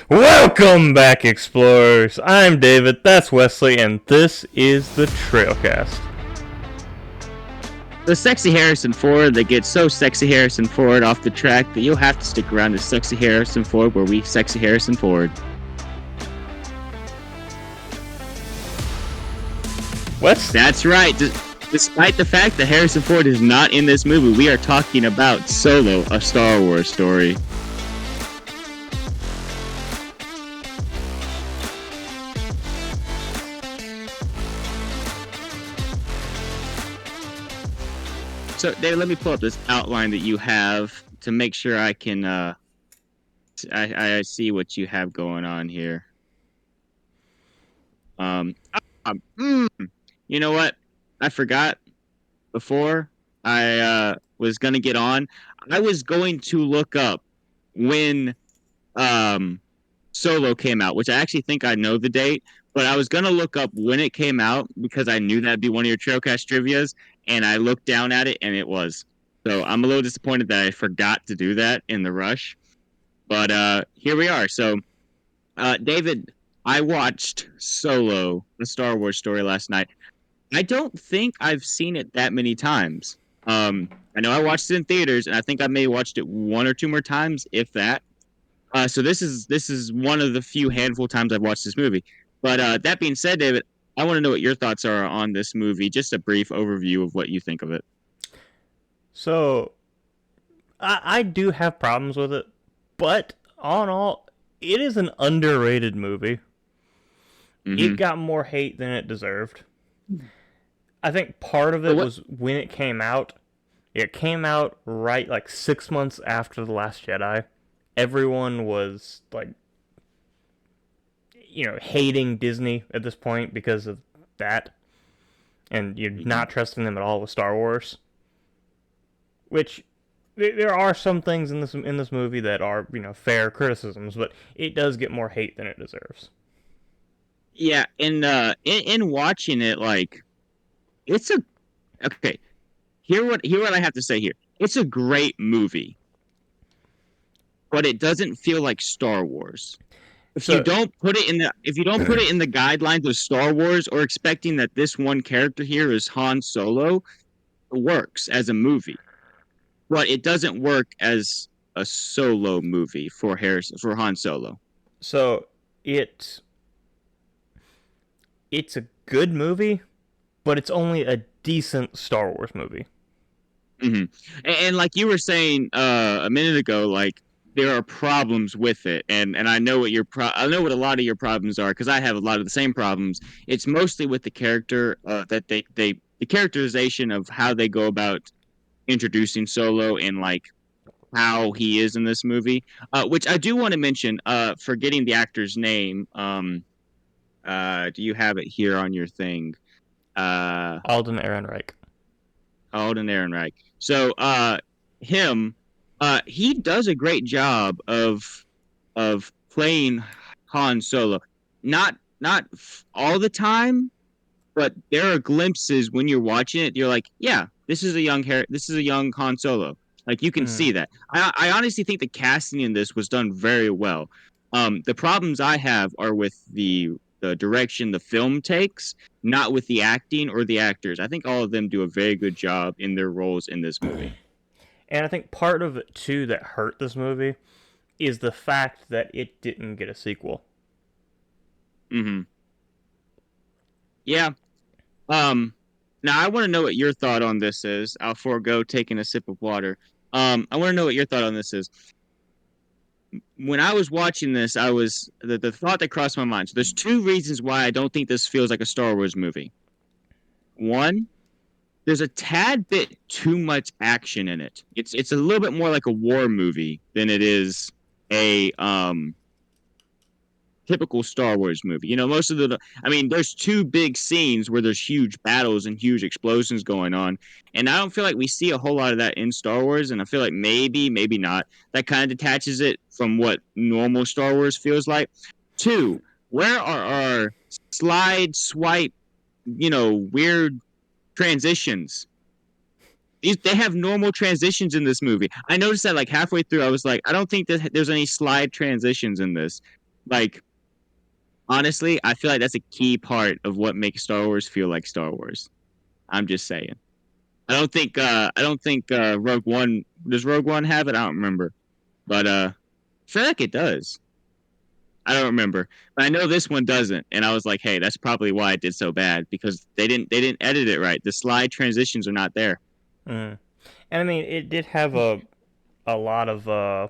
Welcome back, explorers. I'm David, that's Wesley, and this is the Trailcast. The sexy Harrison Ford that gets so sexy Harrison Ford off the track that you'll have to stick around to sexy Harrison Ford where we sexy Harrison Ford. Wes? That's right. Despite the fact that Harrison Ford is not in this movie, we are talking about Solo, a Star Wars story. So, David, let me pull up this outline that you have to make sure I can I see what you have going on here. Um, um mm, you know what? I forgot before I was gonna get on. I was going to look up when um Solo came out, which I actually think I know the date, but I was gonna look up when it came out because I knew that'd be one of your Trailcast trivias, and I looked down at it and it was. So I'm a little disappointed that I forgot to do that in the rush. But here we are. So David, I watched Solo, the Star Wars story last night. I don't think I've seen it that many times. I know I watched it in theaters, and I think I may have watched it one or two more times, if that. So this is one of the few handful times I've watched this movie. But that being said, David, I want to know what your thoughts are on this movie. Just a brief overview of what you think of it. So, I do have problems with it, but all in all, it is an underrated movie. It Mm-hmm. got more hate than it deserved. I think part of So it what? was when it came out. It came out right like 6 months after The Last Jedi. Everyone was like, hating Disney at this point because of that, and you're Mhm. not trusting them at all with Star Wars. Which there are some things in this movie that are fair criticisms, but it does get more hate than it deserves. Yeah, and in watching it, like it's a okay. Hear what I have to say here. It's a great movie, but it doesn't feel like Star Wars. So If you don't put it in the guidelines of Star Wars or expecting that this one character here is Han Solo, it works as a movie, but it doesn't work as a solo movie for Han Solo. so it it's a good movie, but it's only a decent Star Wars movie. Hmm. And like you were saying a minute ago, like there are problems with it, and I know I know what a lot of your problems are because I have a lot of the same problems. It's mostly with the character that they the characterization of how they go about introducing Solo and like how he is in this movie. Which I do want to mention. Forgetting the actor's name. Do you have it here on your thing? Uh, Alden Ehrenreich. Alden Ehrenreich. So him, he does a great job of playing Han Solo. Not all the time, but there are glimpses when you're watching it. You're like, yeah, this is a young Han Solo. Like you can Mm. see that. I honestly think the casting in this was done very well. The problems I have are with the direction the film takes, not with the acting or the actors. I think all of them do a very good job in their roles in this movie. And I think part of it too that hurt this movie is the fact that it didn't get a sequel. Hmm. Yeah. Um. Now I want to know what your thought on this is. I'll forego taking a sip of water. I want to know what your thought on this is. When I was watching this, the thought that crossed my mind. So there's two reasons why I don't think this feels like a Star Wars movie. One, there's a tad bit too much action in it. It's a little bit more like a war movie than it is a typical Star Wars movie. You know, most of I mean, there's two big scenes where there's huge battles and huge explosions going on, and I don't feel like we see a whole lot of that in Star Wars. And I feel like maybe not. That kind of detaches it from what normal Star Wars feels like. Two, where are our slide swipe, weird transitions? They have normal transitions in this movie. I noticed that like halfway through, I was like, I don't think that there's any slide transitions in this. Like honestly, I feel like that's a key part of what makes Star Wars feel like Star Wars. I'm just saying. I don't think Rogue One does Rogue One have it? I don't remember. But I feel like it does. I don't remember. But I know this one doesn't. And I was like, hey, that's probably why it did so bad because they didn't edit it right. The slide transitions are not there. Mm. And I mean, it did have a lot of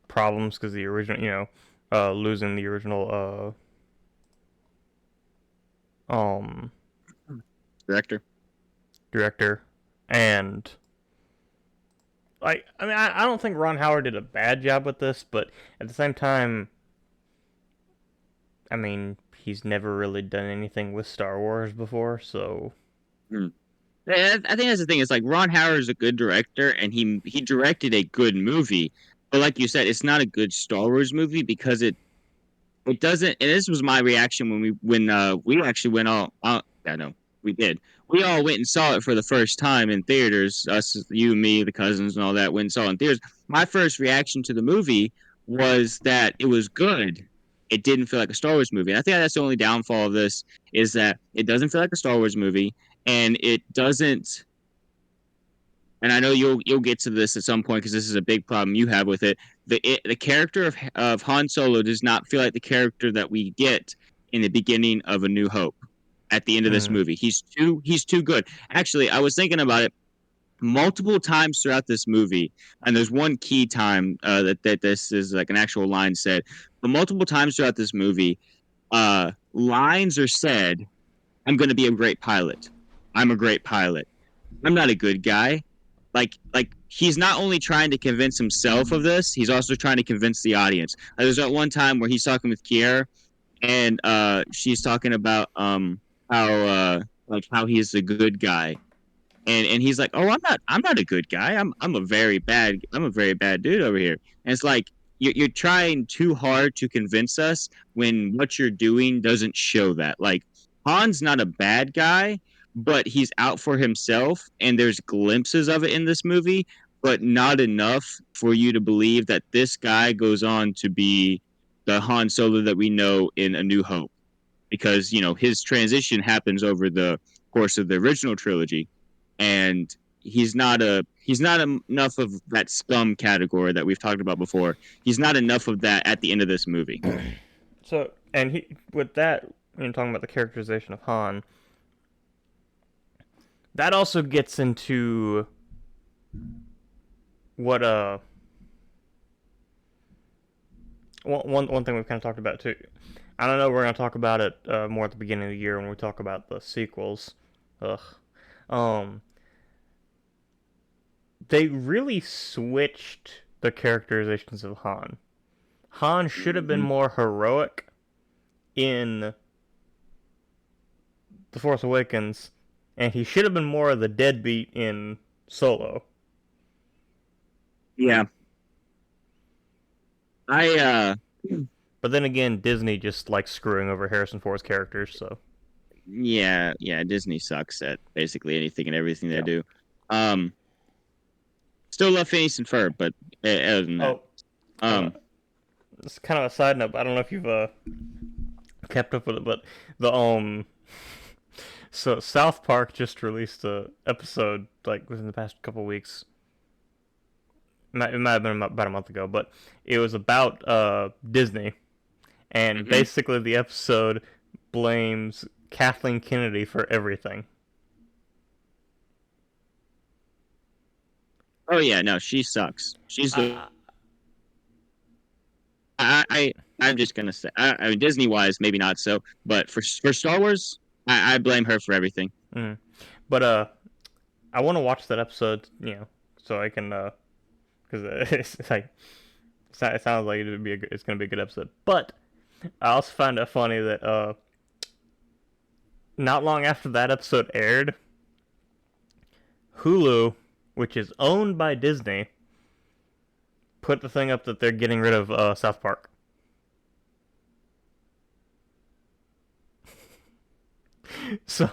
problems because the original, losing the original Director. director, and I don't think Ron Howard did a bad job with this, but at the same time, I mean, he's never really done anything with Star Wars before, so. Hmm. Yeah, I think that's the thing. It's like Ron Howard is a good director, and he directed a good movie. But like you said, it's not a good Star Wars movie because it doesn't. And this was my reaction when we actually went all. I know we did. We all went and saw it for the first time in theaters. Us, you, me, the cousins, and all that went and saw it in theaters. My first reaction to the movie was that it was good. It didn't feel like a Star Wars movie. And I think that's the only downfall of this is that it doesn't feel like a Star Wars movie, and it doesn't. And I know you'll get to this at some point because this is a big problem you have with it. The character of Han Solo does not feel like the character that we get in the beginning of A New Hope. At the end of this Mm, movie, he's too good. Actually, I was thinking about it multiple times throughout this movie, and there's one key time that this is like an actual line said. But multiple times throughout this movie, lines are said. I'm going to be a great pilot. I'm a great pilot. I'm not a good guy. Like he's not only trying to convince himself of this, he's also trying to convince the audience. There's that one time where he's talking with Kiera, and she's talking about how like how he's a good guy, and he's like, oh, I'm not a good guy. I'm a very bad dude over here. And it's like you're trying too hard to convince us when what you're doing doesn't show that. Like Han's not a bad guy, but he's out for himself, and there's glimpses of it in this movie, but not enough for you to believe that this guy goes on to be the Han Solo that we know in A New Hope. Because his transition happens over the course of the original trilogy, and he's not enough of that scum category that we've talked about before. He's not enough of that at the end of this movie. so, and with that, talking about the characterization of Han, that also gets into what one thing we've kind of talked about too. I don't know. We're gonna talk about it more at the beginning of the year when we talk about the sequels. Ugh. Um, they really switched the characterizations of Han. Han should have been Mm-hmm. more heroic in The Force Awakens, and he should have been more of the deadbeat in Solo. Yeah, I But then again, Disney just likes screwing over Harrison Ford's characters, so. yeah, Disney sucks at basically anything and everything they Yeah. do. Um, Still love Phineas and Ferb, but other than that, Oh, uh, um, it's kind of a side note, but I don't know if you've kept up with it, but the so South Park just released a episode like within the past couple weeks. It might have been about a month ago, but it was about Disney, and mhm. basically the episode blames Kathleen Kennedy for everything. Oh yeah, no, she sucks. She's the I, I'm just gonna say, I mean, Disney wise, maybe not so, but for Star Wars, I blame her for everything. mm. But I want to watch that episode, so I can because it's like it sounds like it's gonna be a good episode. But I also find it funny that not long after that episode aired, Hulu, which is owned by Disney, put the thing up that they're getting rid of South Park. So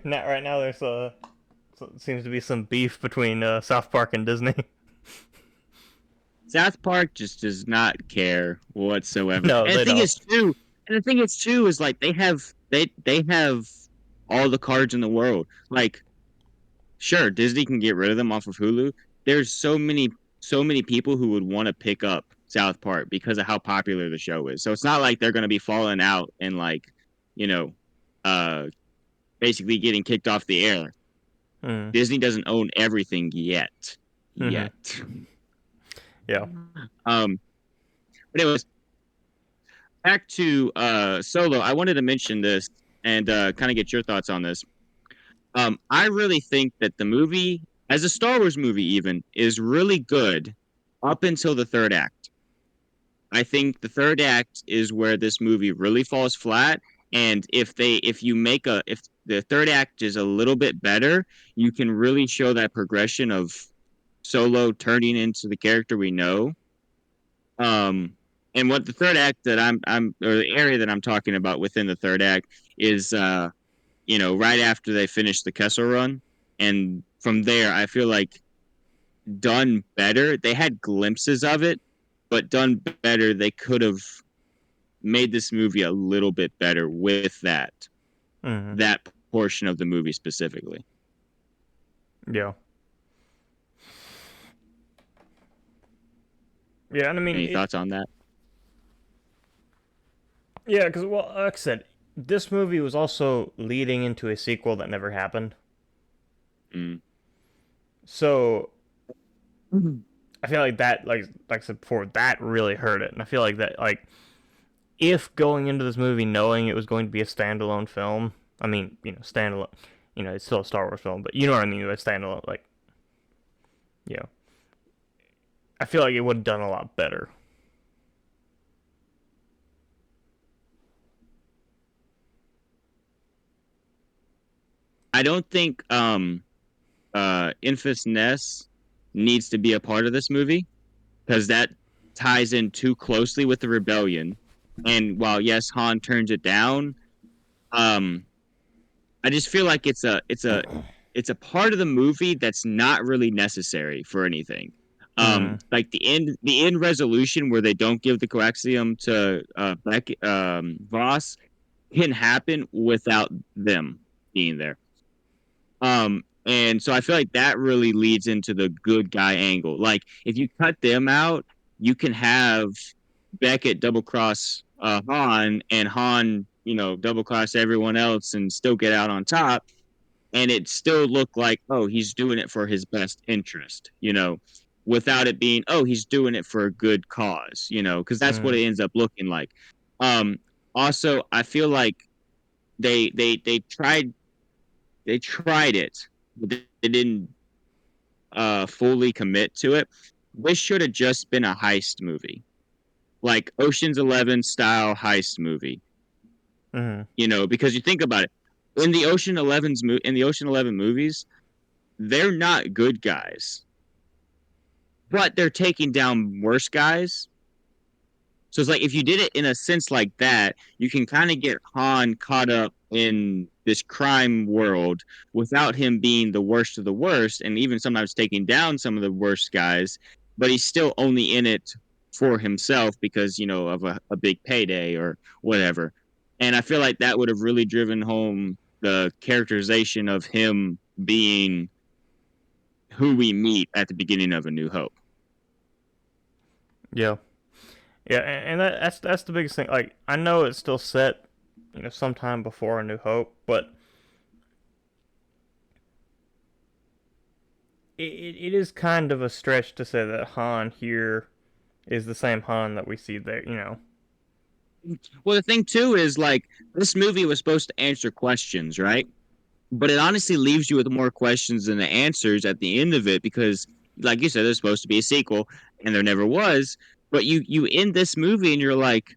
right now there's So it seems to be some beef between South Park and Disney. South Park just does not care whatsoever. No, And the they thing don't. is too, is like they have all the cards in the world. Like, sure, Disney can get rid of them off of Hulu. There's so many people who would want to pick up South Park because of how popular the show is. So it's not like they're going to be falling out and like, you know, uh basically getting kicked off the air. Mm. Disney doesn't own everything yet. Hmm. Yet. Yeah. Um but anyways, back to Solo. I wanted to mention this and kind of get your thoughts on this. I really think that the movie, as a Star Wars movie, even is really good up until the third act. I think the third act is where this movie really falls flat. And if the third act is a little bit better, you can really show that progression of Solo turning into the character we know. Um, and what the third act that I'm or the area that I'm talking about within the third act is right after they finish the Kessel Run, and from there, I feel like done better. They had glimpses of it, but done better, they could have made this movie a little bit better with Hmm. that portion of the movie specifically. Yeah. Yeah, and I mean Any it. thoughts on that? Yeah, because well, like I said, this movie was also leading into a sequel that never happened. Mm. So Mhm. I feel like that, like I said before, that really hurt it. And I feel like that, like, if going into this movie knowing it was going to be a standalone film, I mean, standalone, it's still a Star Wars film, but you know what I mean by standalone, like, you know, I feel like it would have done a lot better. I don't think Infus Ness needs to be a part of this movie because that ties in too closely with the rebellion. And while yes, Han turns it down, um, I just feel like it's a part of the movie that's not really necessary for anything. Mm, Like the end resolution where they don't give the coaxium to Voss can happen without them being there. And so I feel like that really leads into the good guy angle. Like if you cut them out, you can have Beckett double cross Han and Han, double cross everyone else and still get out on top. And it still look like, oh, he's doing it for his best interest, without it being, oh, he's doing it for a good cause, because that's what mm, it ends up looking like. Um, Also, I feel like they tried it, but they didn't fully commit to it. This should have just been a heist movie, like Ocean's 11 style heist movie. mm, Because you think about it, in the Ocean 11 movies, they're not good guys, but they're taking down worse guys. So it's like if you did it in a sense like that, you can kind of get Han caught up in this crime world without him being the worst of the worst, and even sometimes taking down some of the worst guys. But he's still only in it for himself because of a big payday or whatever. And I feel like that would have really driven home the characterization of him being who we meet at the beginning of A New Hope. yeah, yeah, and that's the biggest thing. Like, I know it's still set, sometime before A New Hope, but it is kind of a stretch to say that Han here is the same Han that we see there. Well, the thing too is like this movie was supposed to answer questions, right? But it honestly leaves you with more questions than the answers at the end of it because, like you said, there's supposed to be a sequel, and there never was. But you end this movie and you're like,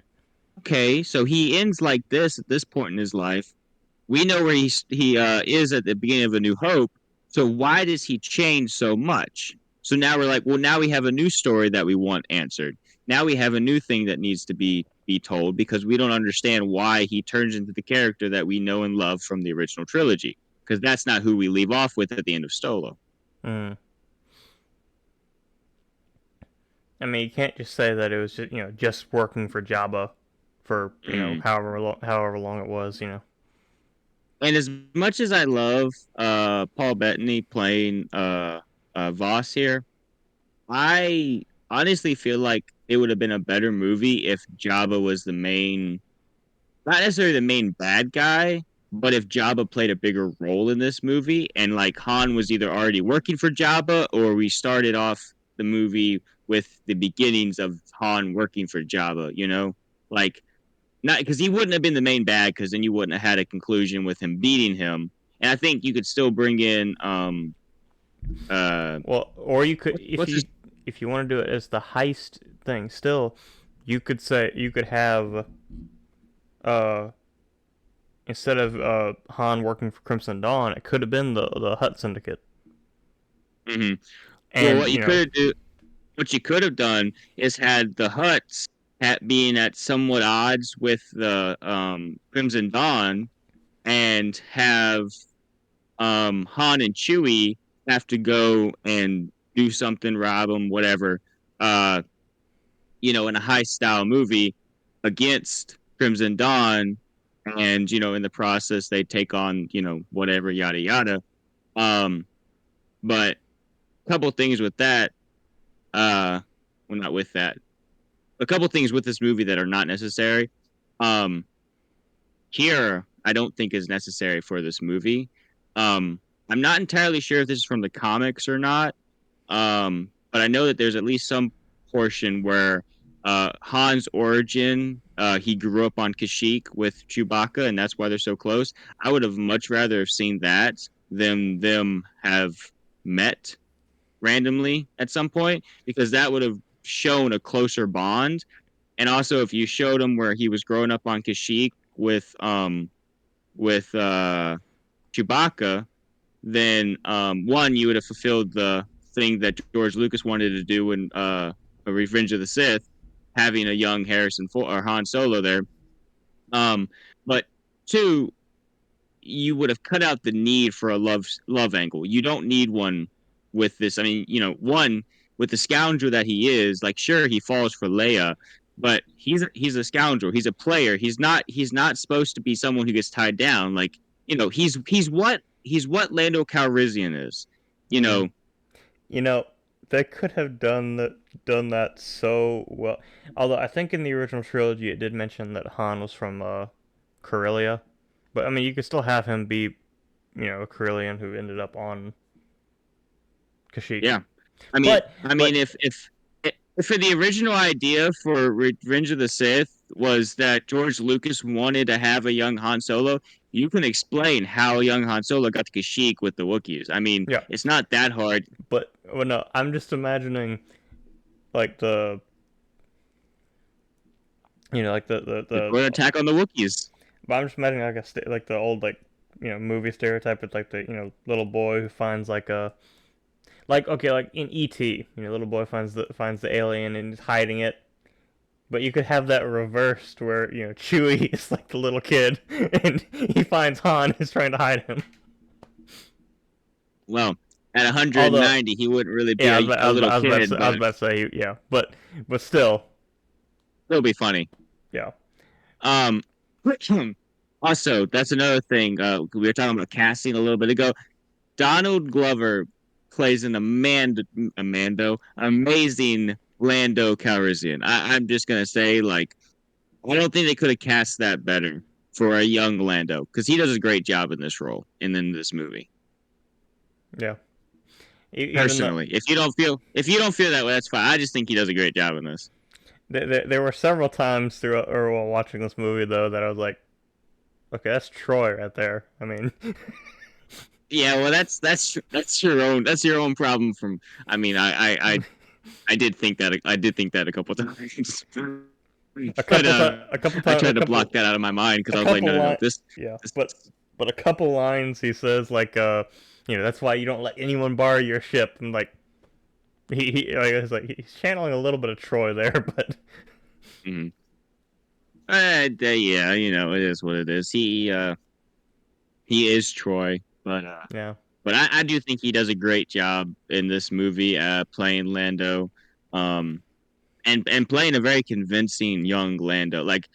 okay, so he ends like this at this point in his life. We know where he is at the beginning of A New Hope. So why does he change so much? So now we're like, well, now we have a new story that we want answered. Now we have a new thing that needs to be told because we don't understand why he turns into the character that we know and love from the original trilogy. because that's not who we leave off with at the end of Solo. Mm. I mean, you can't just say that it was just working for Jabba for Mm. however long it was. And as much as I love Paul Bettany playing Voss here, I honestly feel like it would have been a better movie if Jabba was the main, not necessarily the main bad guy, but if Jabba played a bigger role in this movie, and like Han was either already working for Jabba, or we started off the movie with the beginnings of Han working for Jabba. Like, not because he wouldn't have been the main bad, because then you wouldn't have had a conclusion with him beating him. And I think you could still bring in Well, or you could, what's his if you want to do it as the heist thing, still, you could have uh instead of Han working for Crimson Dawn, it could have been the Hutt Syndicate, hmm Well, and what you could have done is had the Hutts being at somewhat odds with the Crimson Dawn, and have Han and Chewie have to go and do something, rob them, whatever, uh, in a high style movie against Crimson Dawn, and in the process they take on whatever, yada yada. Um, but a couple things with that, well, not with that, a couple things with this movie that are not necessary. Um, Here, I don't think is necessary for this movie. Um, I'm not entirely sure if this is from the comics or not. But I know that there's at least some portion where Han's origin, he grew up on Kashyyyk with Chewbacca, and that's why they're so close. I would have much rather have seen that than them have met randomly at some point, because that would have shown a closer bond. And also, if you showed him where he was growing up on Kashyyyk with Chewbacca, then one, you would have fulfilled the thing that George Lucas wanted to do in Revenge of the Sith, having a young or Han Solo there. Um, but two, you would have cut out the need for a love angle. You don't need one with this. I mean, one, with the scoundrel that he is, like, sure, he falls for Leia, but he's a scoundrel. He's a player. He's not supposed to be someone who gets tied down. Like, he's what Lando Calrissian is. You mm, know, you know they could have done that so well. Although I think in the original trilogy it did mention that Han was from Corellia, but I mean you could still have him be a Corellian who ended up on Kashyyyk. yeah. I mean, But I mean, but if for the original idea for Revenge of the Sith was that George Lucas wanted to have a young Han Solo, you can explain how young Han Solo got to Kashyyyk with the Wookiees. I mean, yeah, it's not that hard. but well, no, I'm just imagining like the Or attack on the Wookiees. but I'm just imagining like like the old like movie stereotype with like the little boy who finds like a like okay like in E.T. Little boy finds the alien and is hiding it. But you could have that reversed where Chewie is like the little kid and he finds Han is trying to hide him. Well, at Although 190, he wouldn't really be yeah, a little kid, I was but about to say yeah, but still it'll be funny. yeah. Um, Also, that's another thing. We were talking about casting a little bit ago. Donald Glover plays an amazing Lando Calrissian. I'm just gonna say, like, I don't think they could have cast that better for a young Lando, because he does a great job in this role and in this movie. Yeah. Even though Personally, if you don't feel that way, that's fine. I just think he does a great job in this. there were several times throughout or while watching this movie though that I was like, okay, that's Troy right there. I mean, Yeah, well, that's your own problem. I mean, I did think that a couple times, but a couple I times, tried to block that out of my mind, because a I was like, no, couple no, no, line, yeah, this but a couple lines he says like, that's why you don't let anyone borrow your ship. And like he's channeling a little bit of Troy there, but mhm. Yeah, it is what it is. He is Troy. But Yeah. I do think he does a great job in this movie, playing Lando, um, and playing a very convincing young Lando. Like,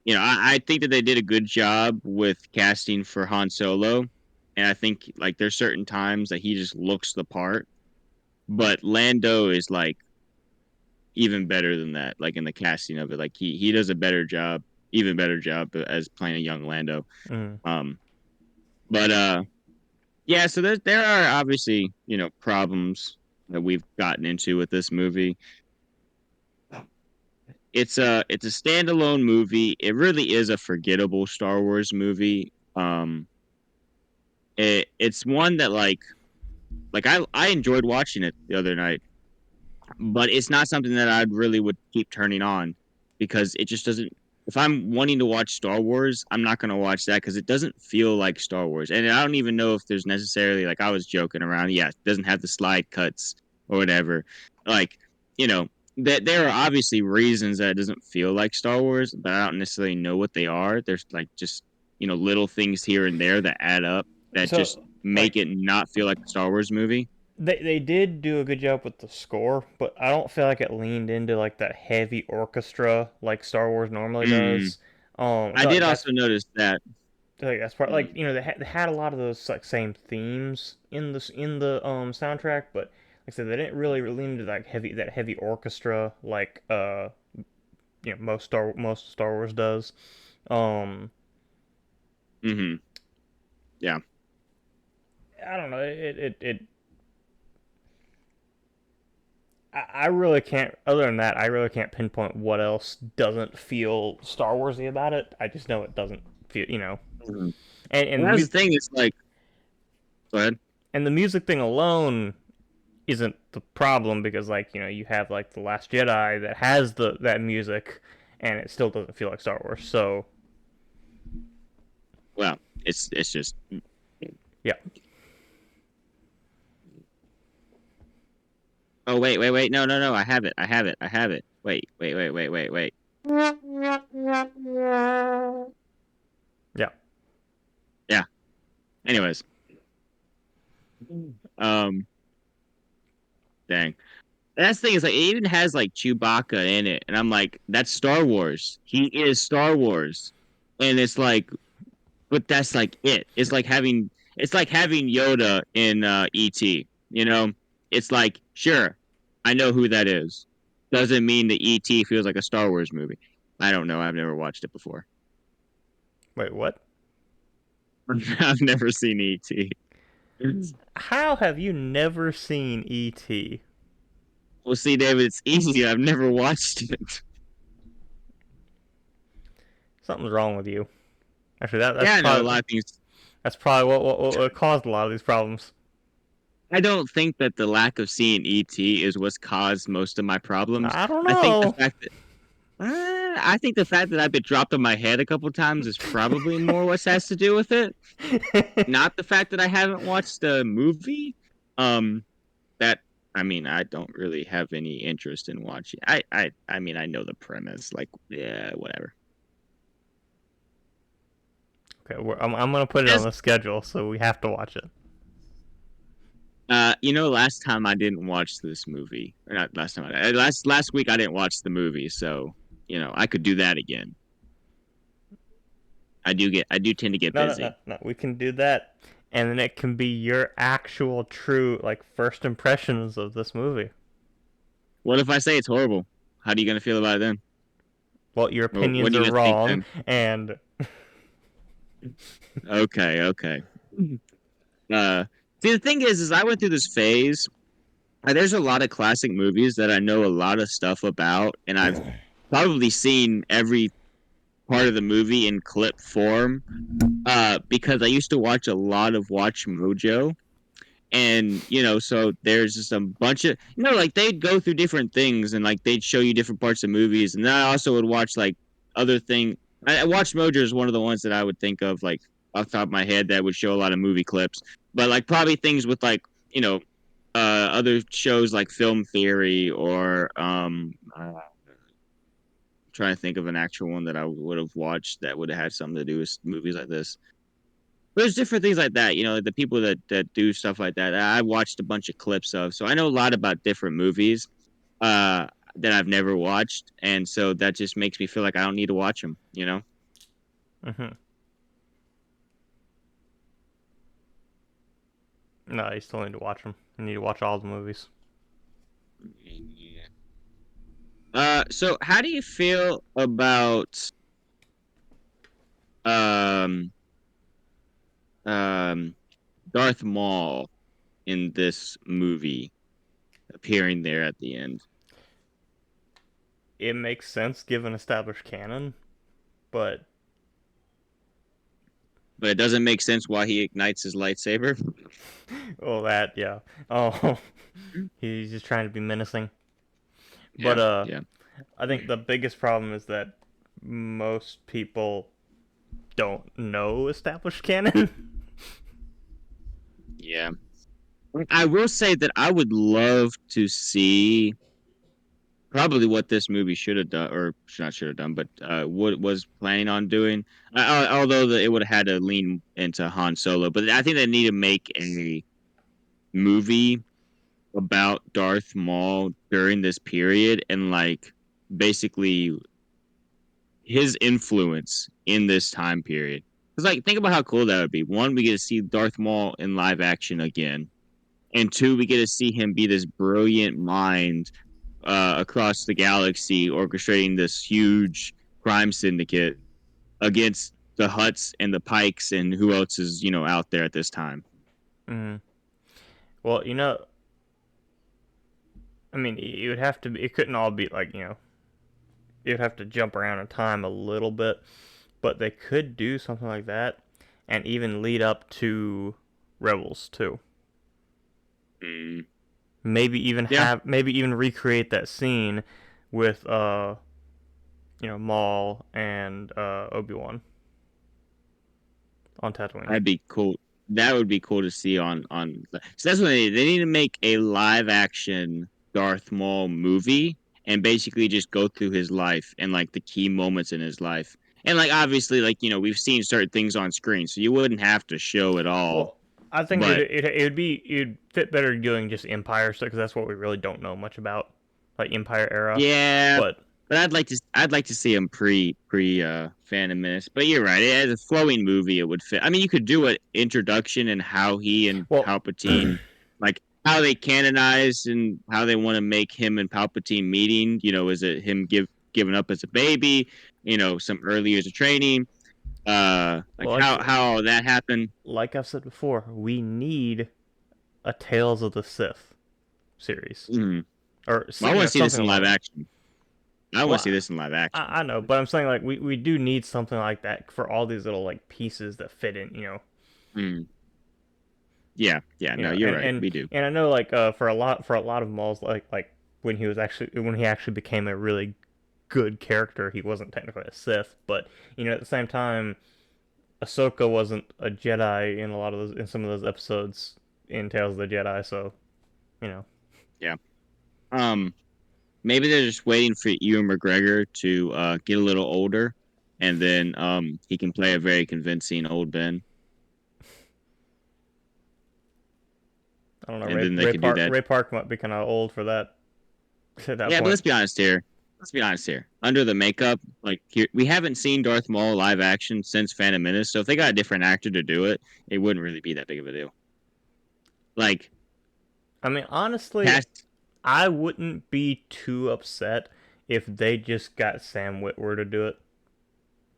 I think that they did a good job with casting for Han Solo, and I think like there's certain times that he just looks the part, but Lando is like even better than that. Like in the casting of it, like he does a better job, even better job as playing a young Lando. Mm. Um, but yeah, so there are obviously problems that we've gotten into with this movie. It's a standalone movie. It really is a forgettable Star Wars movie. It's one that like I enjoyed watching it the other night, but it's not something that I really would keep turning on because it just doesn't. If I'm wanting to watch Star Wars, I'm not going to watch that because it doesn't feel like Star Wars. And I don't even know if there's necessarily like I was joking around. Yeah, it doesn't have the slide cuts or whatever. Like, you know, that there are obviously reasons that it doesn't feel like Star Wars, but I don't necessarily know what they are. There's like just, little things here and there that add up that just So make like it not feel like a Star Wars movie. they did do a good job with the score, but I don't feel like it leaned into like that heavy orchestra like Star Wars normally Mm, does. I I feel did like also notice that. that's part like Mm. they had a lot of those like same themes in the soundtrack, but like I said, they didn't really lean into that heavy orchestra like most Star Wars does. Um, Hmm. Yeah. I don't know. I really can't. Other than that, I really can't pinpoint what else doesn't feel Star Warsy about it. I just know it doesn't feel, Mhm. and And that's the thing. It's like, go ahead. the music thing alone isn't the problem because like you have like the Last Jedi that has the that music, and it still doesn't feel like Star Wars. So Well, it's just. yeah. Oh wait, wait, wait! No, no, no! I have it! I have it! I have it! Wait, wait, wait, wait, wait, wait! Yeah. Yeah. Anyways, um, dang. That's the thing is like it even has like Chewbacca in it, and I'm like, that's Star Wars. He is Star Wars, and it's like, but that's like it. It's like having Yoda in E.T. It's like sure, I know who that is. Doesn't mean that E.T. feels like a Star Wars movie. I don't know. I've never watched it before. Wait, what? I've never seen E.T. How have you never seen E.T.? Well, see, David, it's easy. I've never watched it. Something's wrong with you. Actually, Yeah, I know a lot of things. that's probably what caused a lot of these problems. I don't think that the lack of seeing ET is what's caused most of my problems. I don't I think the know. fact that I think the fact that I've been dropped on my head a couple times is probably more what has to do with it. Not the fact that I haven't watched the movie. Um, that I mean, I don't really have any interest in watching. I mean, I know the premise. Like, yeah, whatever. Okay, I'm gonna put it on As the schedule, so we have to watch it. last time I didn't watch this movie, or not last time. Last week I didn't watch the movie, so I could do that again. I do tend to get No, no, no, busy. no. We can do that, and then it can be your actual, true, like first impressions of this movie. What if I say it's horrible? How are you gonna feel about it then? Well, your What opinions are you are gonna think wrong, then? and Okay, okay. Uh, See, the thing is I went through this phase. There's a lot of classic movies that I know a lot of stuff about, and I've probably seen every part of the movie in clip form. Because I used to watch a lot of Watch Mojo, and so there's just a bunch of like they'd go through different things and like they'd show you different parts of movies, and then I also would watch like other thing. I Watch Mojo is one of the ones that I would think of like off the top of my head that would show a lot of movie clips, but like probably things with like other shows like Film Theory or trying to think of an actual one that I would have watched that would have had something to do with movies like this. there's different things like that. You know, the people that do stuff like that. I watched a bunch of clips of, so I know a lot about different movies uh, that I've never watched, and so that just makes me feel like I don't need to watch them. You know? Hmm. No, you still need to watch them. You need to watch all the movies. Yeah. So how do you feel about um um Darth Maul in this movie appearing there at the end? It makes sense given established canon, but But it doesn't make sense why he ignites his lightsaber. oh, that yeah. Oh, he's just trying to be menacing. But Yeah, yeah, I think the biggest problem is that most people don't know established canon. yeah. I will say that I would love to see probably what this movie should have done, or not should have done, but what it was planning on doing. Although it would have had to lean into Han Solo, but I think they need to make a movie about Darth Maul during this period and like basically his influence in this time period. Because like think about how cool that would be. One, we get to see Darth Maul in live action again, and two, we get to see him be this brilliant mind across the galaxy, orchestrating this huge crime syndicate against the Hutts and the Pikes and who else is out there at this time. Mm. Well, I mean, it would have to be. It couldn't all be like you'd have to jump around in time a little bit, but they could do something like that, and even lead up to Rebels too. Mm. Yeah, Maybe even recreate that scene with Maul and Obi-Wan on Tatooine. that'd be cool. That would be cool to see on. So that's what they need to make a live action Darth Maul movie and basically just go through his life and like the key moments in his life. And like obviously like we've seen certain things on screen, so you wouldn't have to show it all. Well, I think But it'd fit better doing just Empire stuff because that's what we really don't know much about, like Empire era. yeah, But but I'd like to see him pre Phantom Menace. But you're right, as a flowing movie, it would fit. I mean, you could do an introduction and how he and well, Palpatine, like how they canonize and how they want to make him and Palpatine meeting. Is it him giving up as a baby? Some early years of training. Like like how all that happened. like I've said before, we need a Tales of the Sith series Mm. or Well, I want to see this something in live along. action. I want to see Well, this in live action. I know, but I'm saying like we do need something like that for all these little like pieces that fit in, Mm. Yeah, yeah. No, you're and right. We do. I know like for a lot of Mauls like when he actually became a really good character, he wasn't technically a Sith, but at the same time, Ahsoka wasn't a Jedi in a lot of those in some of those episodes in Tales of the Jedi, so you know. Yeah. Um. Maybe they're just waiting for Ewan McGregor to get a little older, and then he can play a very convincing old Ben, I don't know. and then they could do that. Ray Park might be kind of old for that at that Yeah, but point. let's be honest here. Let's be honest here. Under the makeup, like here, we haven't seen Darth Maul live action since Phantom Menace, so if they got a different actor to do it, it wouldn't really be that big of a deal. Like, I mean, honestly, cast, I wouldn't be too upset if they just got Sam Witwer to do it. I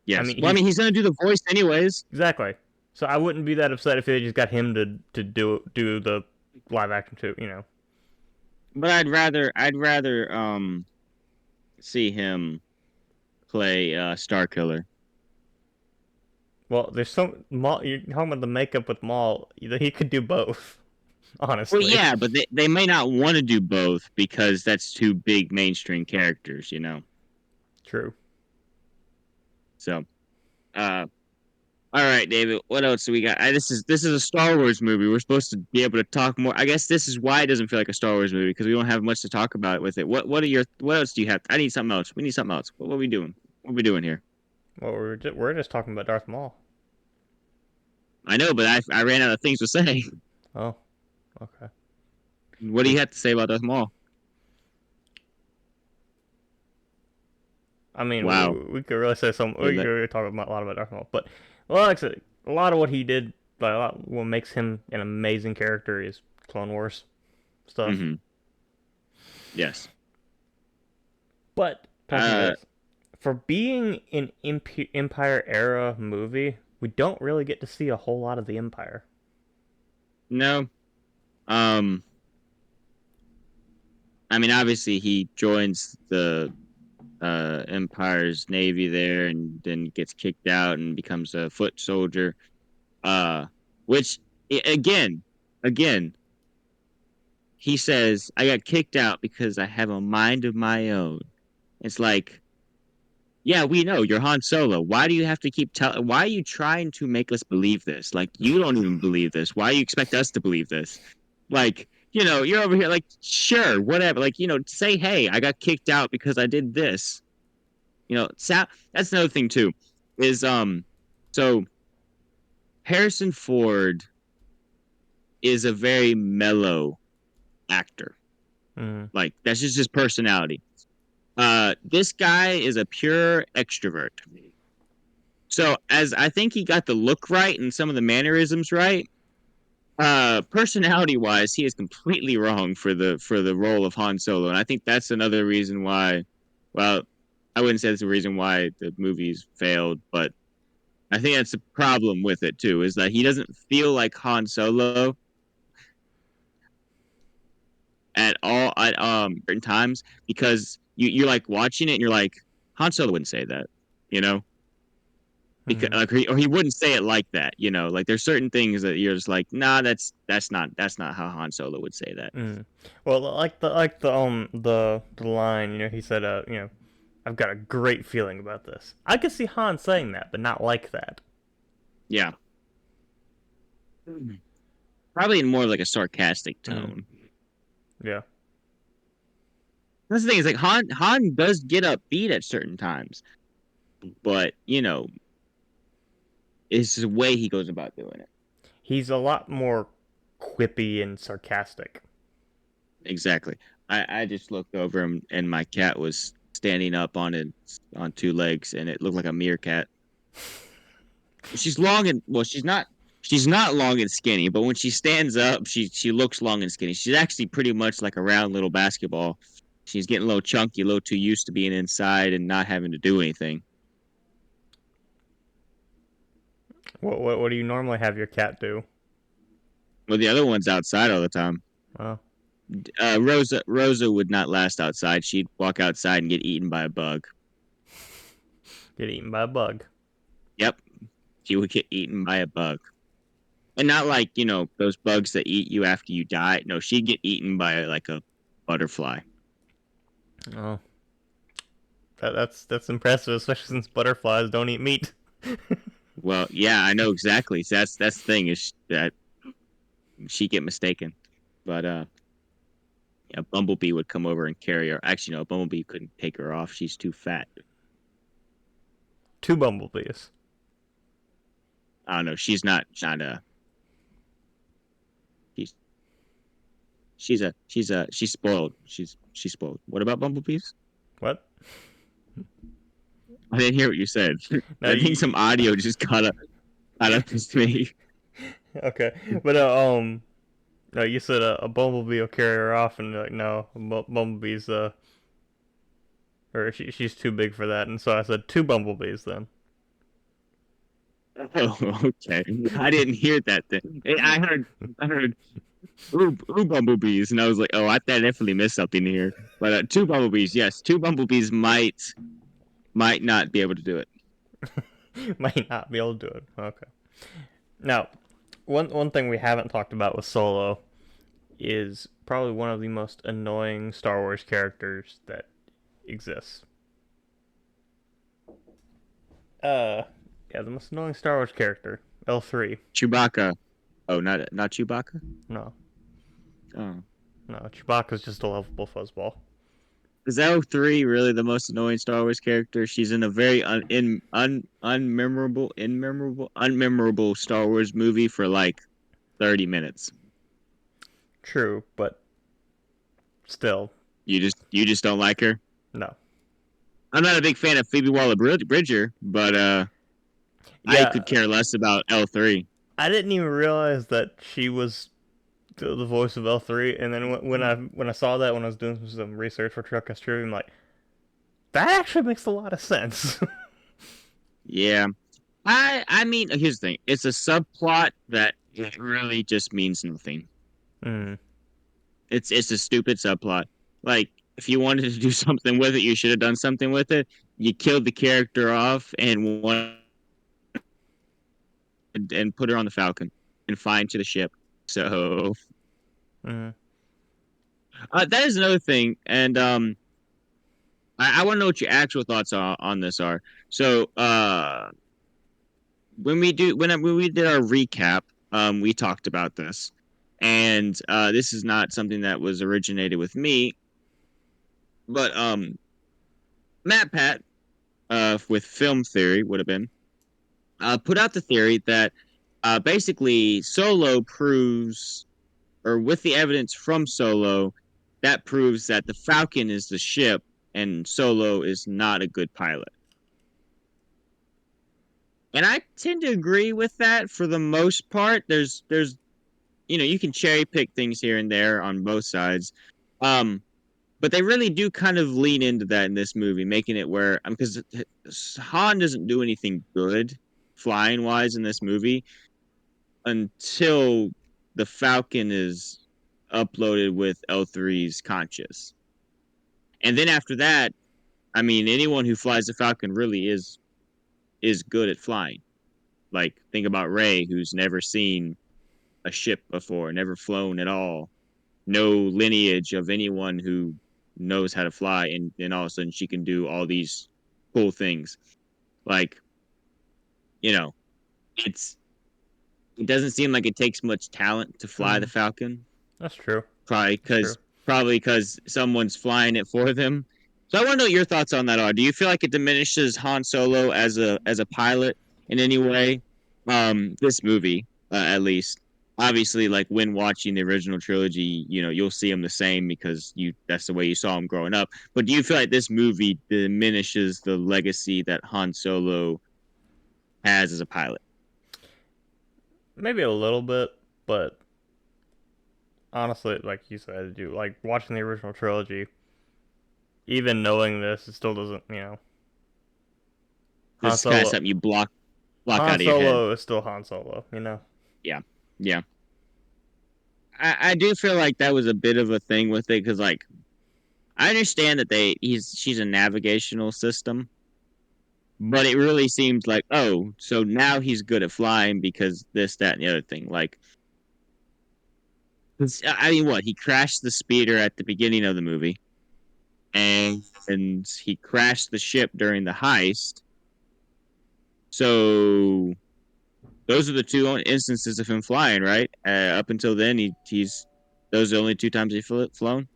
yes. mean, Well, I he's mean, he's gonna do the voice anyways. exactly. So I wouldn't be that upset if they just got him to do the live action too. But I'd rather see him play Star Killer. Well, there's some Maul. You're talking about the makeup with Maul. He could do both, Well, honestly. yeah, but they may not want to do both because that's two big mainstream characters. True. So, uh, all right, David. What else do we got? This is a Star Wars movie. We're supposed to be able to talk more. I guess this is why it doesn't feel like a Star Wars movie because we don't have much to talk about with it. What else do you have? I need something else. We need something else. What are we doing? What are we doing here? Well, we're just talking about Darth Maul. I know, but I ran out of things to say. Oh, okay. What do you have to say about Darth Maul? I mean, Wow. we could really say some. Yeah, We could really talk about a lot about Darth Maul, but well, like I said, a lot of what he did, but a lot what makes him an amazing character is Clone Wars stuff. mm-hmm. Yes. But talking Uh, this, for being an Empire era movie, we don't really get to see a whole lot of the Empire. no. Um, I mean, obviously he joins the Empire's navy there, and then gets kicked out and becomes a foot soldier. Uh, which again, again, he says, "I got kicked out because I have a mind of my own." It's like, yeah, we know you're Han Solo. Why do you have to keep telling? Why are you trying to make us believe this? Like, you don't even believe this. Why do you expect us to believe this? Like, you're over here like, sure, whatever. Like, say, hey, I got kicked out because I did this. That's another thing too, is so Harrison Ford is a very mellow actor. Mm. Like, that's just his personality. This guy is a pure extrovert. So as I think he got the look right and some of the mannerisms right, personality wise, he is completely wrong for the role of Han Solo, and I think that's another reason why. Well, I wouldn't say that's the reason why the movies failed, but I think that's the problem with it too, is that he doesn't feel like Han Solo at all at certain times, because you're like watching it and you're like, Han Solo wouldn't say that, you know, because Mm. like or he wouldn't say it like that, like there's certain things that you're just like, nah, that's not how Han Solo would say that. Mm. Well, like the line, he said, I've got a great feeling about this. I could see Han saying that, but not like that. Yeah, probably in more like a sarcastic Mm. tone. Yeah. That's the thing, is like Han does get upbeat at certain times, but it's the way he goes about doing it. He's a lot more quippy and sarcastic. Exactly. I just looked over him, and my cat was standing up on two legs, and it looked like a meerkat. She's long and well, she's not long and skinny, but when she stands up, she looks long and skinny. She's actually pretty much like a round little basketball. She's getting a little chunky, a little too used to being inside and not having to do anything. What do you normally have your cat do? Well, the other one's outside all the time. Oh, Rosa would not last outside. She'd walk outside and get eaten by a bug. get eaten by a bug. Yep, she would get eaten by a bug. And not like, those bugs that eat you after you die. No, she'd get eaten by like a butterfly. Oh, that's impressive, especially since butterflies don't eat meat. Well, yeah, I know exactly. So that's the thing, is that she get mistaken. But yeah, Bumblebee would come over and carry her. Actually, no, Bumblebee couldn't take her off. She's too fat. Two bumblebees. I don't know. She's not a she's she's spoiled. She's spoiled. What about bumblebees? What? I didn't hear what you said. No, I think some audio just caught up with me. okay, but no, you said a bumblebee will carry her off, and you're like, no, bumblebee's or she's too big for that, and so I said two bumblebees then. Oh, okay. I didn't hear that then. I heard ooh, bumblebees, and I was like, oh, I definitely missed something here. But two bumblebees, yes, two bumblebees might not be able to do it. Might not be able to do it. Okay. Now, one thing we haven't talked about with Solo is probably one of the most annoying Star Wars characters that exists. Uh, yeah, the most annoying Star Wars character, L3. Chewbacca. Oh, not Chewbacca. No, Oh, no, Chewbacca's just a lovable fuzzball. Is L3 really the most annoying Star Wars character? She's in a very unmemorable Star Wars movie for like 30 minutes. True, but still, You just don't like her. no. I'm not a big fan of Phoebe Waller-Bridger, but I Yeah, could care less about L3. I didn't even realize that she was the voice of L3, and then when I saw that when I was doing some research for Truckcast Trivia, I'm like, that actually makes a lot of sense. Yeah. I mean, here's the thing. It's a subplot that really just means nothing. mm. It's a stupid subplot. Like, if you wanted to do something with it, you should have done something with it. You killed the character off and put her on the Falcon and fly into the ship. So Mm. that is another thing, and I want to know what your actual thoughts on this are. So when we did our recap, we talked about this, and this is not something that was originated with me, but Matt Pat with Film Theory would have been put out the theory that basically Solo proves, or with the evidence from Solo, that proves that the Falcon is the ship and Solo is not a good pilot. And I tend to agree with that for the most part. There's you can cherry pick things here and there on both sides. Um but they really do kind of lean into that in this movie, making it where because Han doesn't do anything good flying wise in this movie until the Falcon is uploaded with L3's conscious. And then after that, I mean, anyone who flies the Falcon really is good at flying. Like think about Rey, who's never seen a ship before, never flown at all, no lineage of anyone who knows how to fly, and then all of a sudden she can do all these cool things. Like, you know, it's it doesn't seem like it takes much talent to fly the Mm. Falcon. That's true. Probably That's true. because probably because someone's flying it for them. So I want to know what your thoughts on that are. Do you feel like it diminishes Han Solo as a pilot in any way? This movie, at least. Obviously, like when watching the original trilogy, you'll see him the same because that's the way you saw him growing up. But do you feel like this movie diminishes the legacy that Han Solo has as a pilot? Maybe a little bit, but honestly, like you said, you like watching the original trilogy. Even knowing this, it still doesn't. Han This is kind of Solo. something you block Han out of your head. Solo is still Han Solo. Yeah, yeah. I do feel like that was a bit of a thing with it because like I understand that she's a navigational system, but it really seems like, oh, so now he's good at flying because this, that, and the other thing. Like, I mean, what he crashed the speeder at the beginning of the movie, and he crashed the ship during the heist. So those are the two instances of him flying, right? Up until then, he's those are the only two times he flown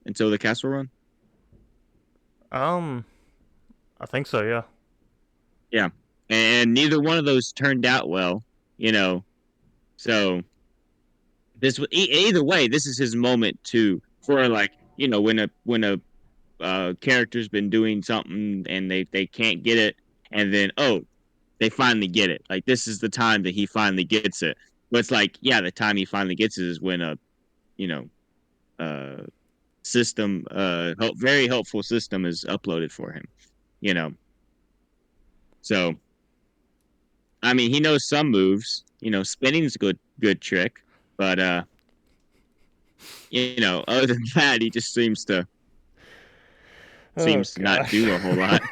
until the Kessel Run. Um, I think so. Yeah. Yeah, and neither one of those turned out well, you know. So either way, this is his moment to for like when a character's been doing something and they can't get it, and then they finally get it. Like this is the time that he finally gets it. But it's like yeah, the time he finally gets it is when a you know uh system very helpful system is uploaded for him. You know, so I mean, he knows some moves. Spinning's a good trick, but other than that, he just Oh seems to not gosh. do a whole lot.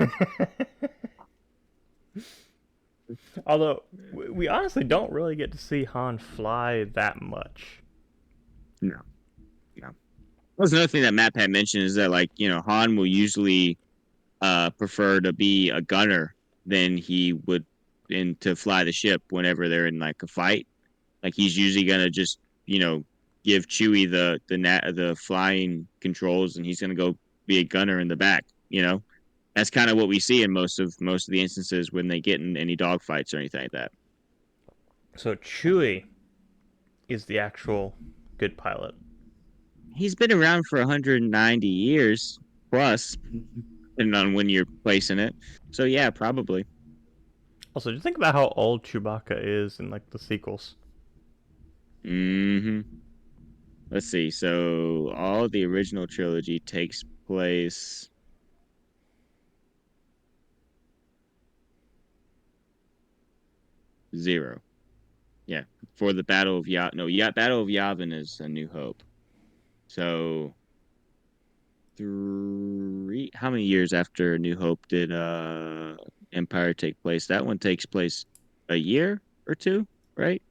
Although we honestly don't really get to see Han fly that much. No, no. That's another thing that Matt had mentioned is that like Han will usually prefer to be a gunner than he would in to fly the ship whenever they're in like a fight. Like he's usually gonna just give Chewie the flying controls, and he's gonna go be a gunner in the back. That's kind of what we see in most of the instances when they get in any dogfights or anything like that. So Chewie is the actual good pilot. He's been around for 190 years plus, depending on when you're placing it. So yeah, probably. Also, do you think about how old Chewbacca is in like the sequels? Hmm. Let's see. So all the original trilogy takes place. Zero. Yeah, for the Battle of Yavin. No, yeah, Battle of Yavin is A New Hope. So three. How many years after A New Hope did Empire take place? That one takes place a year or two, right?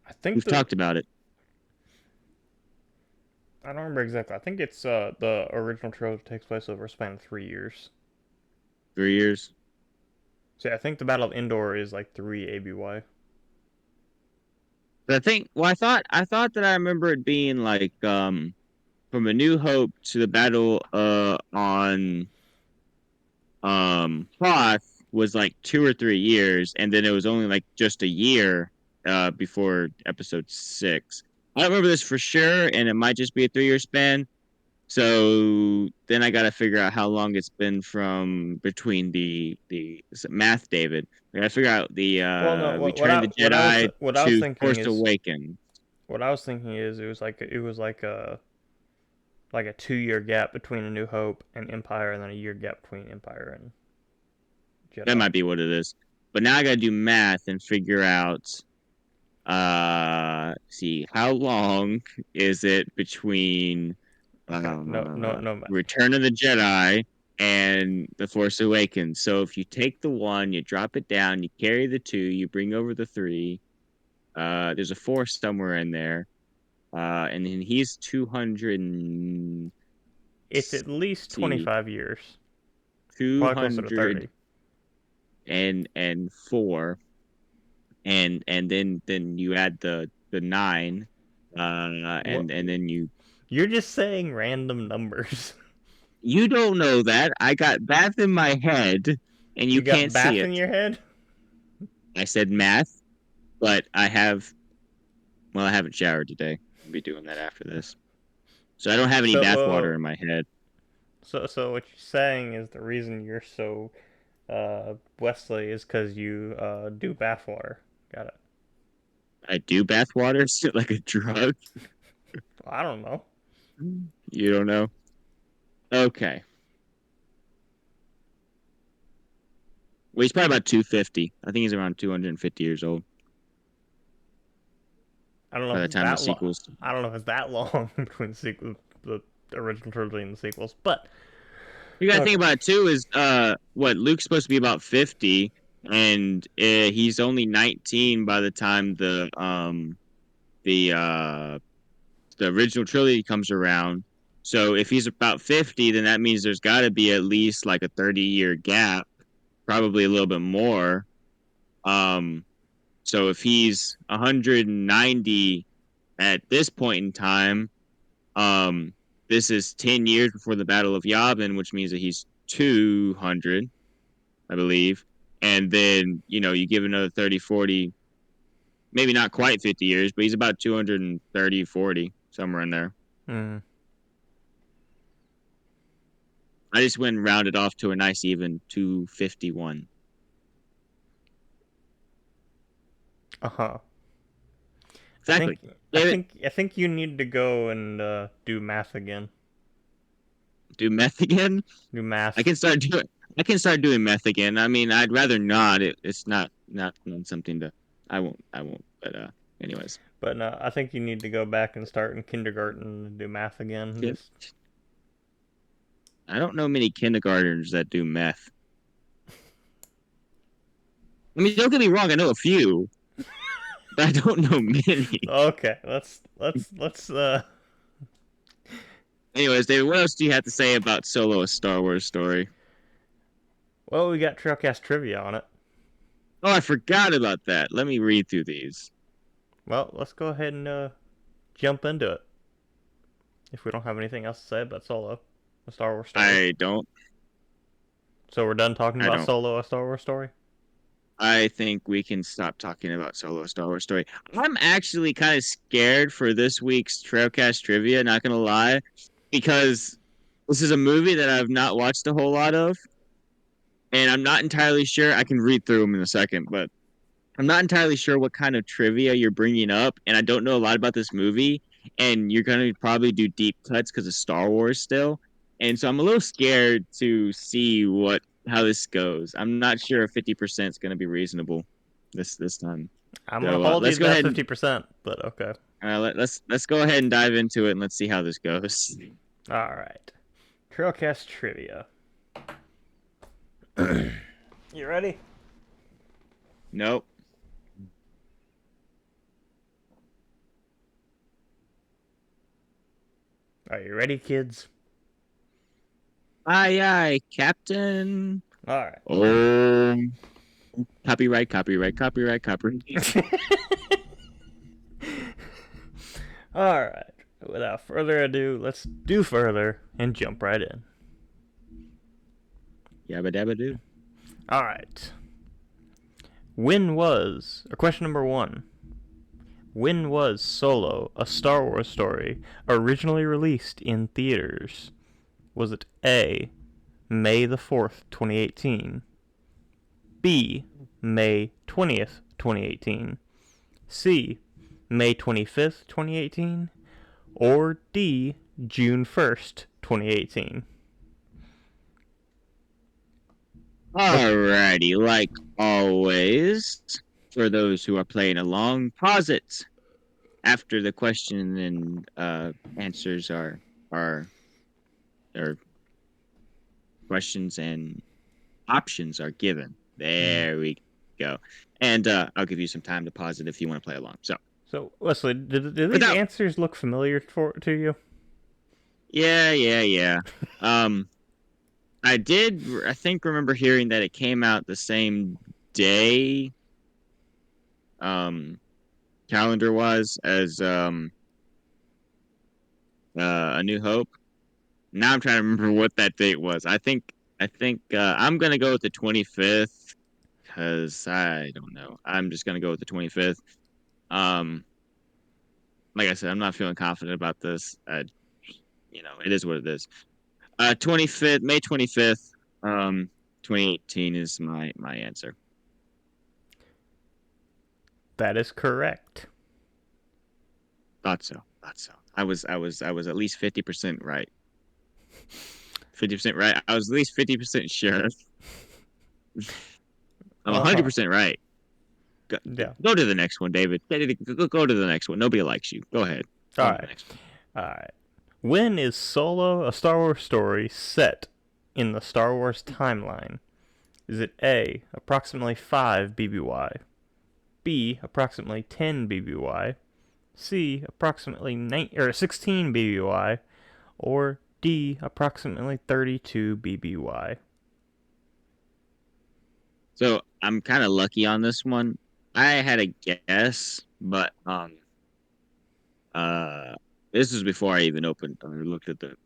I think We've the talked about it. I don't remember exactly. I think it's the original trilogy takes place over a span of 3 years. 3 years. So yeah, I think the Battle of Endor is like 3 ABY. But I think. Well, I thought that I remember it being like from A New Hope to the battle on Hoth was like 2 or 3 years, and then it was only like just a year before episode 6. I don't remember this for sure, and it might just be a 3 year span. So then I got to figure out how long it's been from between the is it math, David. I got to figure out the Well, no, Return of the Jedi what I was to thinking Force is Awakens. it was like a 2 year gap between A New Hope and Empire, and then a year gap between Empire and That Jedi. might be what it is. But now I got to do math and figure out see how long is it between Okay, no math. Return of the Jedi and The Force Awakens. So if you take the one, you drop it down, you carry the two, you bring over the three. There's a four somewhere in there. And then he's 200 and It's at least see 25 years, probably closer to 200 30. and four, and then you add the nine, What? and then You're just saying random numbers. you don't know that. I got math in my head, and you You got can't see bath in it. your head? I said math, but I haven't showered today. I'll be doing that after this. So I don't have any So, bath water in my head. so what you're saying is the reason you're so Wesley is because you do bath water. Got it. I do bath water. Is it like a drug? I don't know. You don't know? Okay. Well, he's probably about 250. I think he's around 250 years old I don't know by if the it's time the that long. sequels. I don't know if it's that long between the original trilogy and the sequels, but You gotta think okay. about it too. Is what Luke's supposed to be about 50, and he's only 19 by the time the original trilogy comes around. So if he's about 50, then that means there's got to be at least like a 30-year gap, probably a little bit more. Um, so if he's 190 at this point in time, um, this is 10 years before the Battle of Yavin, which means that he's 200, I believe. And then, you give another 30, 40, maybe not quite 50 years, but he's about 230, 40, somewhere in there. Mm. I just went and rounded off to a nice even 251. Uh-huh. I Exactly. think David, I think you need to go and do math again. do meth again? Do I math. can start doing I can start doing meth again. I mean, I'd rather not. It's not something to I won't. But anyways. But no, I think you need to go back and start in kindergarten and do math again. Yeah. Just I don't know many kindergartners that do meth. I mean, don't get me wrong, I know a few, but I don't know many. okay. Let's Anyways, David, what else do you have to say about Solo: A Star Wars Story? well, we got Trailcast trivia on it. Oh, I forgot about that. Let me read through these. Well, let's go ahead and jump into it. If we don't have anything else to say about Solo. a Star Wars story? I don't. So we're done talking I about don't. Solo, a Star Wars story? I think we can stop talking about Solo Star Wars story. I'm actually kind of scared for this week's Trailcast trivia, not gonna lie, because this is a movie that I've not watched a whole lot of, and I'm not entirely sure. I can read through them in a second, but I'm not entirely sure what kind of trivia you're bringing up, and I don't know a lot about this movie. And you're gonna probably do deep cuts because of Star Wars still, and so I'm a little scared to see what how this goes. I'm not sure if 50% is gonna be reasonable this time. I'm gonna So hold you let's to go that ahead and 50%, but okay. let's go ahead and dive into it and let's see how this goes. All right. Trailcast trivia. You ready? Nope. Are you ready, kids? Aye aye, Captain. All right. Oh, copyright, copyright, copyright, copyright. All right. Without further ado, let's do further and jump right in. Yabba dabba doo. All right. When was, or question number 1, when was Solo, a Star Wars story, originally released in theaters? Was it A, May the 4th, 2018, B, May 20th, 2018, C, May 25th, 2018, or D, June 1st, 2018? Alrighty, like always, for those who are playing along, pause it after the question and answers are or questions and options are given. There we go. And I'll give you some time to pause it if you want to play along. So So, Wesley, do these without answers look familiar to you? yeah. Um I think remember hearing that it came out the same day um calendar wise as A New Hope. Now I'm trying to remember what that date was. I think I'm gonna go with the 25th because I don't know. I'm just gonna go with the 25th. Um, like I said, I'm not feeling confident about this. It is what it is. 25th, May 25th, 2018 is my answer. That is correct. Thought so. Thought so. I was at least 50% right. 50% right. I was at least 50% sure. I'm Uh-huh. 100% right. Go, Yeah. go to the next one, David. Go to the next one. Nobody likes you. Go ahead. Go All on to the right. next one. All right. When is Solo, a Star Wars story, set in the Star Wars timeline? Is it A, approximately 5 BBY, B, approximately 10 BBY, C, approximately 16 BBY, or D, approximately 32 BBY? So I'm kind of lucky on this one. I had a guess, but uh, this was before I even opened or looked at the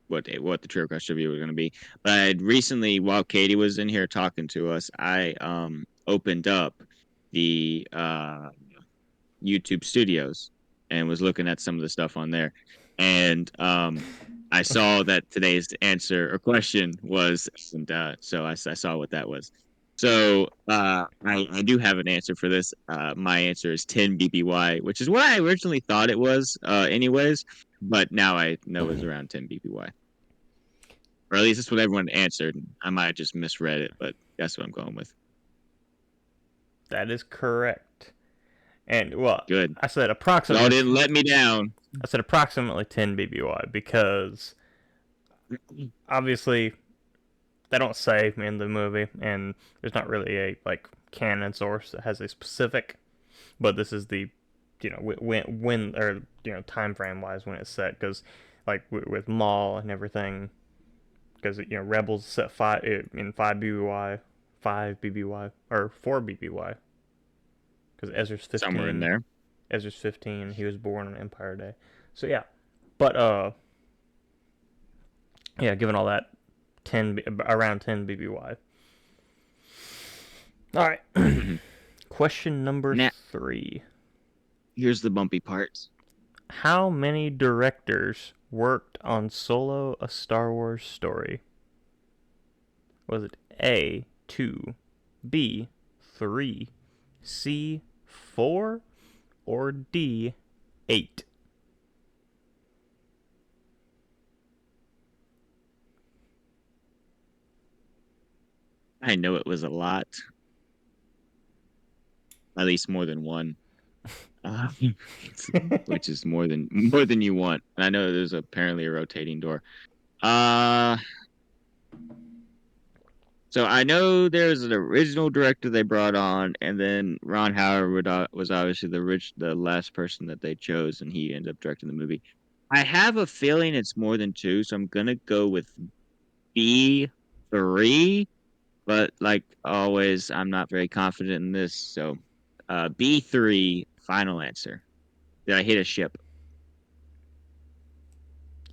what the True Crush review was going to be. But I had recently, while Katie was in here talking to us, I opened up the YouTube Studios and was looking at some of the stuff on there, and I saw that today's answer or question was, and so I saw what that was. So I do have an answer for this. My answer is 10 BPY, which is what I originally thought it was, anyways. But now I know it's around 10 BPY, or at least that's what everyone answered. I might have just misread it, but that's what I'm going with. That is correct. And, well, Good. I said Y'all approximately didn't let me down. 10 BBY because obviously they don't say in the movie, and there's not really a like canon source that has a specific. But this is the, when or time frame wise when it's set, because like with Maul and everything, because Rebels set 5 BBY, 5 BBY or 4 BBY, because Ezra's Somewhere in 15. there. Ezra's 15. He was born on Empire Day. So yeah, but Yeah, given all that, around 10 BBY. All right. Mhm. Question number Now, 3. here's the bumpy part. How many directors worked on Solo: A Star Wars Story? Was it A, 2, B, 3, C, 4, or D, 8? I know it was a lot, at least more than one, uh, which is more than you want. And I know there's apparently a rotating door. Uh, so I know there's an original director they brought on, and then Ron Howard was obviously the last person that they chose, and he ended up directing the movie. I have a feeling it's more than two, so I'm gonna go with B3. But like always, I'm not very confident in this. So, B3, final answer. Did I hit a ship?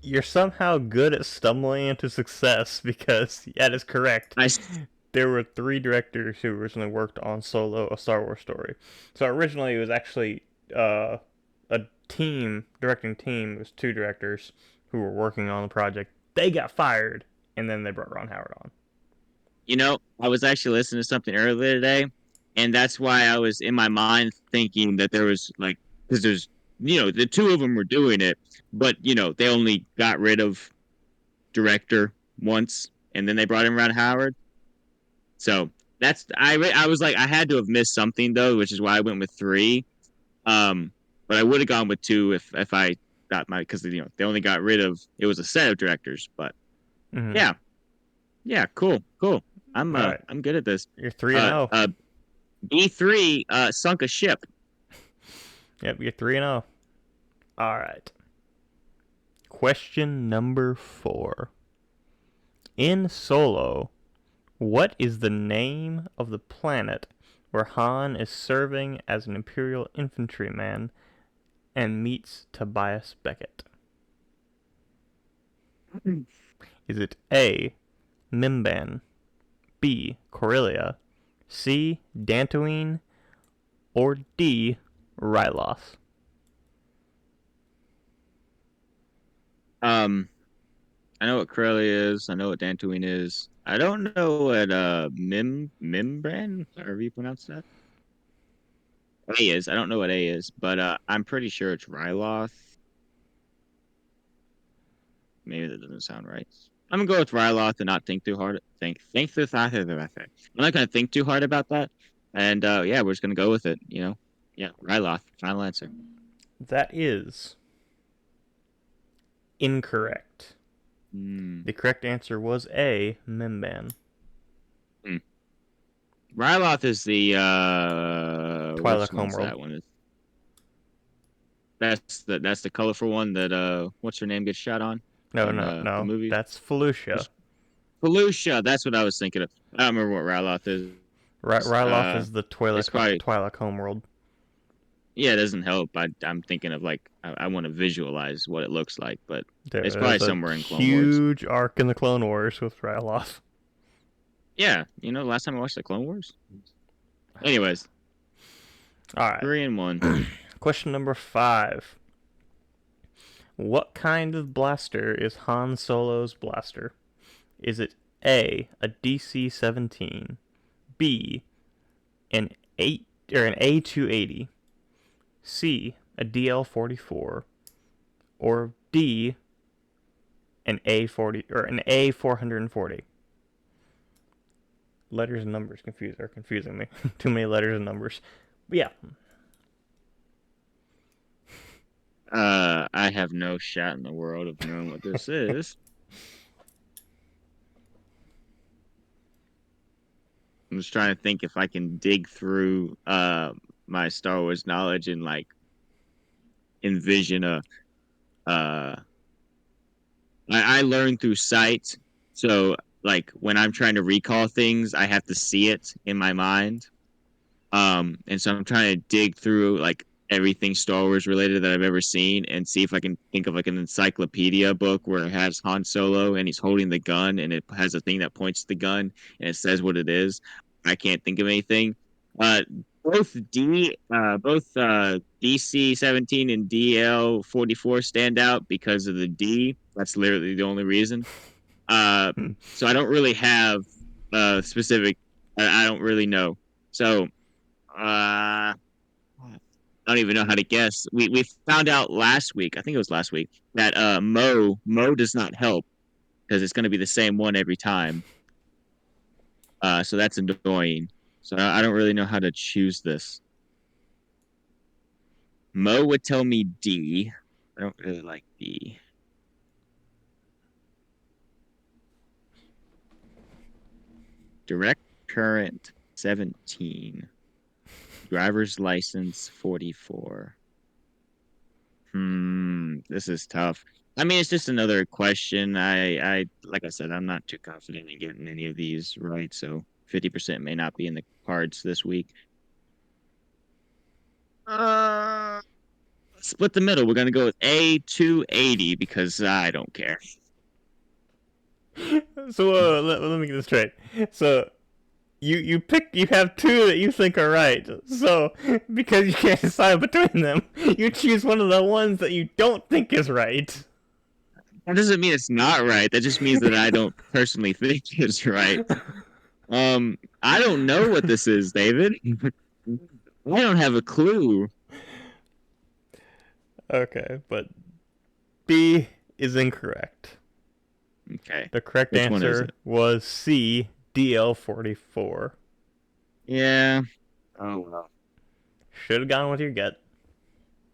You're somehow good at stumbling into success because that is correct. I There were 3 directors who originally worked on Solo: A Star Wars Story. So originally it was actually uh, a directing team. It was 2 directors who were working on the project. They got fired, and then they brought Ron Howard on. I was actually listening to something earlier today, and that's why I was in my mind thinking that there was like, because there's, the two of them were doing it, but they only got rid of director once, and then they brought in Ron Howard. So I was like, I had to have missed something though, which is why I went with three. Um, but I would have gone with two if I got my, because they only got rid of, it was a set of directors, but Mm-hmm. yeah, yeah, cool. All right, I'm good at this. you're 3 and Uh, 0. uh, B3 sunk a ship. Yep, you're 3 and 0. All right. Question number 4. In Solo, what is the name of the planet where Han is serving as an Imperial infantryman and meets Tobias Beckett? Is it A, Mimban, B, Corellia, C, Dantooine, or D, Ryloth? Um, I know what Corellia is. I know what Dantooine is. I don't know what Mimbran, however you pronounce that. A is. I don't know what A is, but I'm pretty sure it's Ryloth. Maybe that doesn't sound right. I'm gonna go with Ryloth and not think too hard. Think through thought. I'm not gonna think too hard about that. And yeah, we're just gonna go with it. Yeah, Ryloth. Final answer. That is incorrect. Hmm. The correct answer was A, Mimban. Hmm. Ryloth is the which Twi'lek one's Homeworld. that one? That's the colorful one that what's her name gets shot on No, in no, the no. movies. That's Felucia. Felucia, that's what I was thinking of. I don't remember what Ryloth is. Ryloth is the It's probably Twi'lek Homeworld. yeah, it doesn't help. I'm thinking of like I want to visualize what it looks like, but it's probably There's a somewhere in Clone Wars. huge arc in the Clone Wars with Ryloth. Yeah, last time I watched the Clone Wars. Anyways, All right. 3-1. Question number 5. What kind of blaster is Han Solo's blaster? Is it a DC-17, B, an 8 or an A280, C, a DL-44, or D, an A40 or an A440? Letters and numbers are confusing me. Too many letters and numbers. But yeah, I have no shot in the world of knowing what this is. I'm just trying to think if I can dig through my Star Wars knowledge and like envision a uh I learn through sight. So like when I'm trying to recall things, I have to see it in my mind. And so I'm trying to dig through like everything Star Wars related that I've ever seen and see if I can think of like an encyclopedia book where it has Han Solo and he's holding the gun and it has a thing that points to the gun and it says what it is. I can't think of anything. Uh, both DC-17 and DL-44 stand out because of the D. That's literally the only reason. Uh, so I don't really have specific. I don't really know. So I don't even know how to guess. We found out last week. I think it was last week that Mo does not help because it's going to be the same one every time. So that's annoying. So I don't really know how to choose this. Mo would tell me D. I don't really like D. Direct current 17. Driver's license 44. This is tough. I mean, it's just another question. Like I said, I'm not too confident in getting any of these right, so 50% may not be in the cards this week. Uh, Split the middle. We're gonna go with A280 because I don't care. So let me get this straight. So you have two that you think are right. So because you can't decide between them, you choose one of the ones that you don't think is right. That doesn't mean it's not right. That just means that I don't personally think it's right. I don't know what this is, David. I don't have a clue. Okay, but B is incorrect. Okay. The correct Which one is it? answer was C, DL-44. Yeah. Oh well. Should have gone with your gut.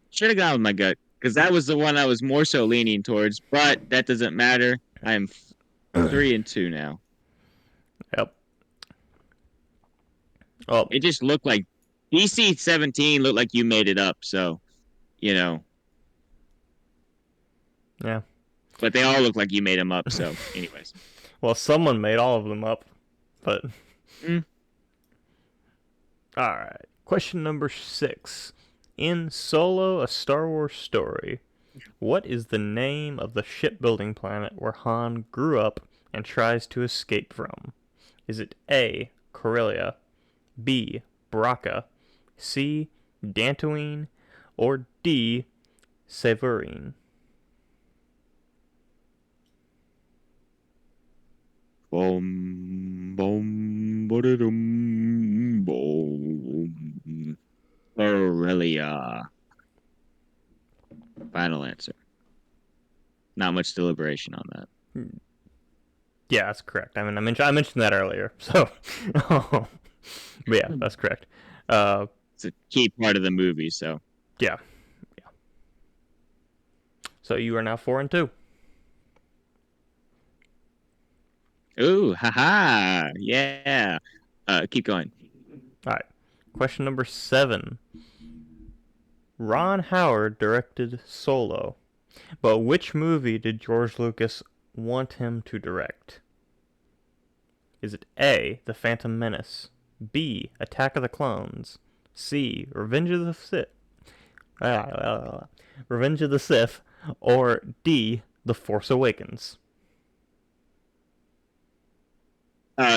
Should have gone with my gut because that was the one I was more so leaning towards, but that doesn't matter. I am 3-2 now. Yep. Oh, It just looked like DC-17 looked like you made it up, so you know. yeah. But they all look like you made them up. So, anyways. Well, someone made all of them up, but Mm. all right. Question number 6. In Solo: A Star Wars Story, what is the name of the shipbuilding planet where Han grew up and tries to escape from? Is it A, Corellia, B, Braca, C, Dantooine, or D, Severine? Boom, boom, ba-da-dum, boom. Aurelia. Final answer. Not much deliberation on that. Yeah, that's correct. I mean, I mentioned that earlier, so. But yeah, that's correct. Uh, It's a key part of the movie, so. yeah, yeah. So you are now 4-2. Ooh, haha. Yeah. Keep going. All right. Question number 7. Ron Howard directed Solo, but which movie did George Lucas want him to direct? Is it A, The Phantom Menace, B, Attack of the Clones, C, Revenge of the Sith, or D, The Force Awakens?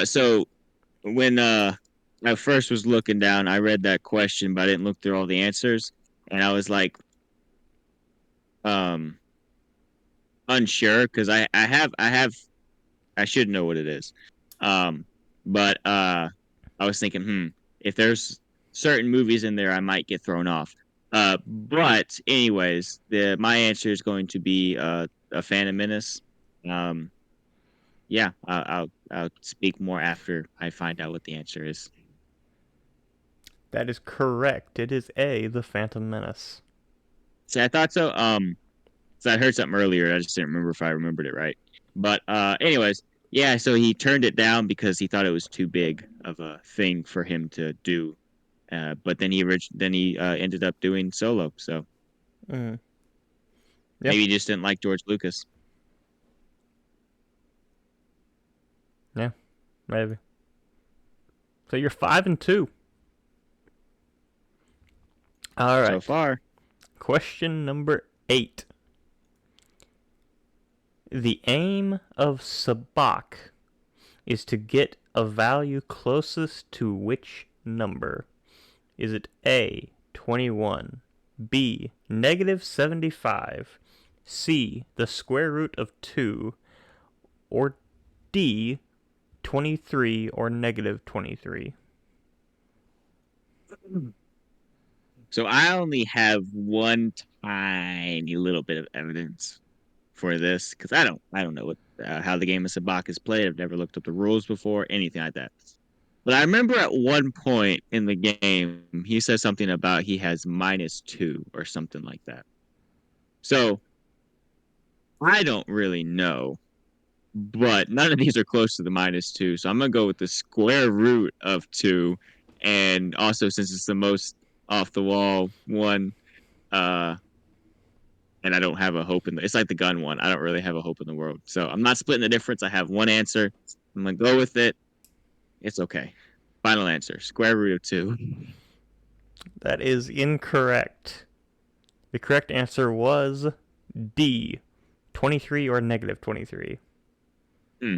So when I first was looking down, I read that question, but I didn't look through all the answers, and I was like, um, unsure because I should know what it is. Um, but I was thinking, if there's certain movies in there, I might get thrown off. But anyways, the my answer is going to be a Phantom Menace. Um, yeah, I'll speak more after I find out what the answer is. That is correct. It is A, The Phantom Menace. See, I thought so. So I heard something earlier. I just didn't remember if I remembered it right. But anyways, yeah. So he turned it down because he thought it was too big of a thing for him to do. But then he ended up doing Solo. So Mm. Yeah, maybe he just didn't like George Lucas. yeah, maybe. So you're 5-2. All so right. far. Question number 8. The aim of sabacc is to get a value closest to which number? Is it A, 21, B, negative 75, C, the square root of 2, or D, 23 or negative 23? So I only have one tiny little bit of evidence for this because I don't know what how the game of Sabacc is played. I've never looked up the rules before, anything like that. But I remember at one point in the game, he says something about he has -2 or something like that. So I don't really know, but none of these are close to the -2. So I'm gonna go with the square root of 2, and also since it's the most off the wall one, uh, and I don't have a hope it's like the gun one. I don't really have a hope in the world. So I'm not splitting the difference. I have one answer. I'm gonna go with it. It's okay. Final answer: square root of 2. That is incorrect. The correct answer was D, 23 or negative 23. Hmm.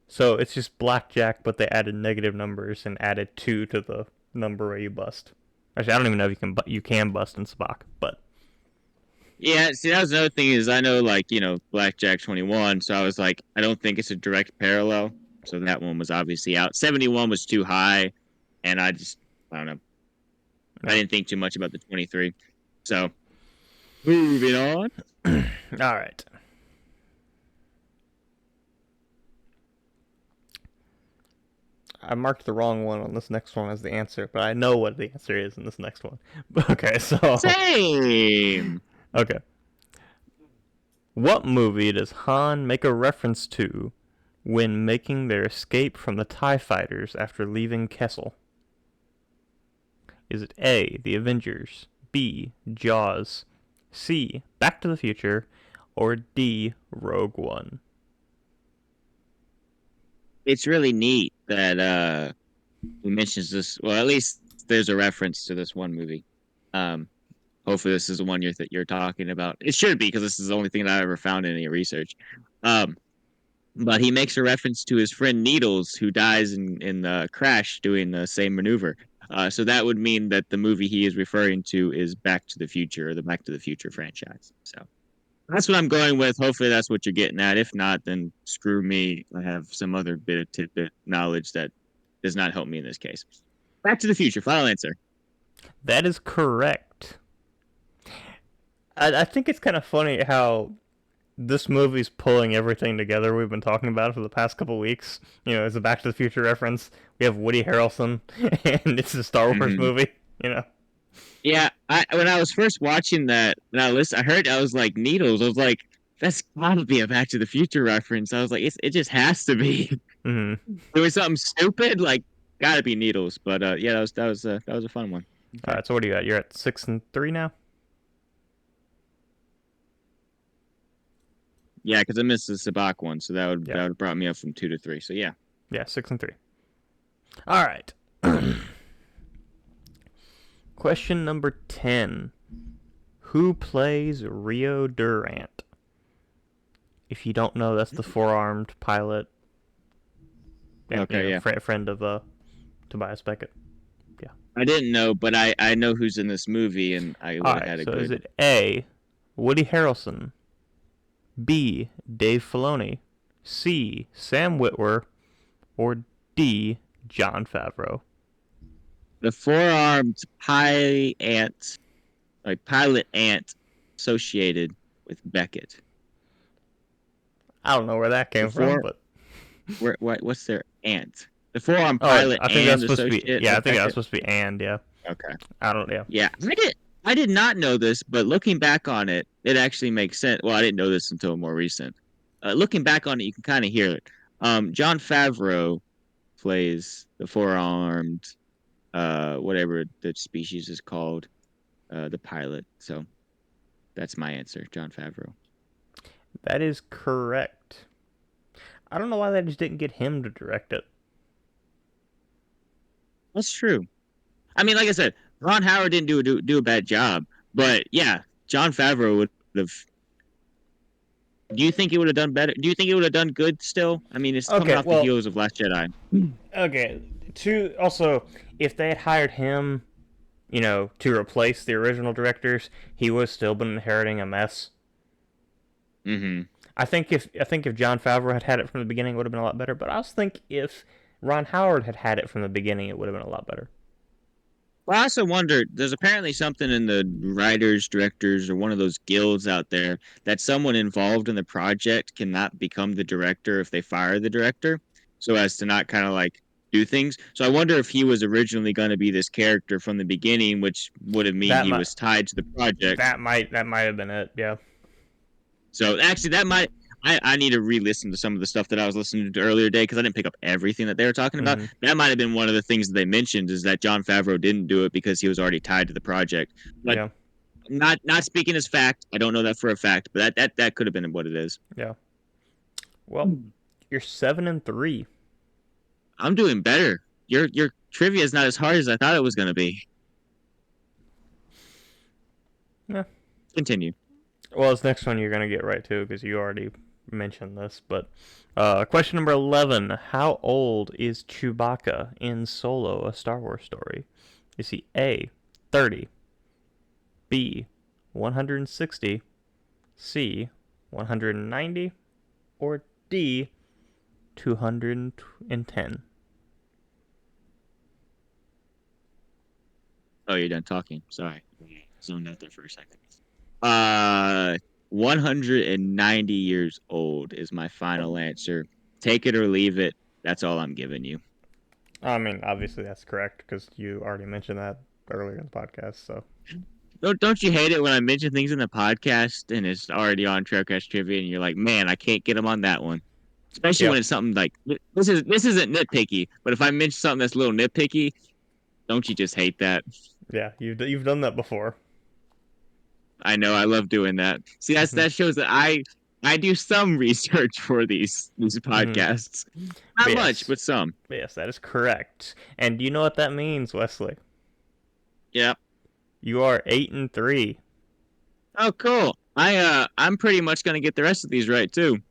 So it's just blackjack, but they added negative numbers and added 2 to the number where you bust. Actually, I don't even know if you can bust in Spock, but Yeah, see, that was another thing is I know like, Blackjack 21, so I was like, I don't think it's a direct parallel. So that one was obviously out. 71 was too high, and I don't know. I no. didn't think too much about the 23. So, moving on. All right. I marked the wrong one on this next one as the answer, but I know what the answer is in this next one. Okay, so Same. okay. What movie does Han make a reference to when making their escape from the TIE fighters after leaving Kessel? Is it A, The Avengers, B, Jaws, C, Back to the Future, or D, Rogue One? It's really neat that he mentions this. Well, at least there's a reference to this one movie. Um, Hopefully this is the one you're talking about. It should be because this is the only thing that I ever found in any research. Um, but he makes a reference to his friend Needles, who dies in the crash doing the same maneuver. So that would mean that the movie he is referring to is Back to the Future, or the Back to the Future franchise. So that's what I'm going with. Hopefully that's what you're getting at. If not, then screw me. I have some other bit of tidbit knowledge that does not help me in this case. Back to the Future, final answer. That is correct. I think it's kind of funny how this movie's pulling everything together we've been talking about for the past couple weeks. It's a Back to the Future reference. We have Woody Harrelson, and it's a Star Wars Mm-hmm. movie. You know. Yeah, when I was first watching that, when I heard I was like Needles. I was like, that's gotta be a Back to the Future reference. I was like, it just has to be. Mm-hmm. Doing something stupid, like gotta be Needles. But yeah, that was a fun one. All Okay. right. So what are you at? You're at 6-3 now. Yeah, because I missed the Sabak one, so that Yeah. would have brought me up from 2 to 3. So yeah. Yeah. 6-3. All right. Question number 10. Who plays Rio Durant? If you don't know, that's the four-armed pilot and Okay, yeah. friend of Tobias Beckett. Yeah. I didn't know, but I know who's in this movie, and I All would have right. had a So is good. it A, Woody Harrelson, B, Dave Filoni, C, Sam Witwer, or D, John Favreau? The four-armed pilot ant, like pilot ant, associated with Beckett. I don't know where that The came from, four, but what's their ant? The four-armed oh, pilot I think that's and supposed to be associate yeah. I with think that's Beckett. supposed to be and yeah. Okay. I don't yeah. Yeah, I did not know this, but looking back on it, it actually makes sense. Well, I didn't know this until more recent. Looking back on it, you can kind of hear it. John Favreau plays the four-armed, whatever the species is called, the pilot. So that's my answer, John Favreau. That is correct. I don't know why they just didn't get him to direct it. That's true. I mean, like I said, Ron Howard didn't do a bad job, but yeah, Jon Favreau would have. Do you think it would have done better? Do you think it would have done good still? I mean, it's coming Okay, off the well, heels of Last Jedi. okay. Also, if they had hired him, to replace the original directors, he would have still been inheriting a mess. Mm-hmm. I think if Jon Favreau had it from the beginning, it would have been a lot better. But I also think if Ron Howard had it from the beginning, it would have been a lot better. Well, I also wonder, there's apparently something in the writers, directors, or one of those guilds out there that someone involved in the project cannot become the director if they fire the director, so as to not kind of like do things. So I wonder if he was originally going to be this character from the beginning, which would have mean That he might was tied to the project. that might have been it. Yeah. So actually, that might. I need to re-listen to some of the stuff that I was listening to earlier today because I didn't pick up everything that they were talking about. Mm-hmm. That might have been one of the things that they mentioned is that Jon Favreau didn't do it because he was already tied to the project. But Yeah. not speaking as fact. I don't know that for a fact, but that could have been what it is. Yeah. Well, you're 7-3. I'm doing better. Your trivia is not as hard as I thought it was going to be. Yeah. Continue. Well, this next one you're gonna get right too because you already mentioned this. But question number 11: how old is Chewbacca in Solo: A Star Wars Story? Is he A 30, B 160, C 190, or D 210? Oh, you're done talking. Sorry. Zoned out there for a second. Uh, 190 years old is my final answer. Take it or leave it. That's all I'm giving you. I mean, obviously that's correct because you already mentioned that earlier in the podcast. So Don't you hate it when I mention things in the podcast and it's already on Trailcast Trivia and you're like, man, I can't get them on that one. Especially yeah, when it's something like this isn't nitpicky, but if I mention something that's a little nitpicky, don't you just hate that? yeah, you've done that before. I know I love doing that. See, Hmm. that shows that I do some research for these Hmm. podcasts. But Not much, yes, but some. yes, that is correct. And do you know what that means, Wesley? Yeah. You are 8-3. Oh, cool. I'm pretty much gonna get the rest of these right too.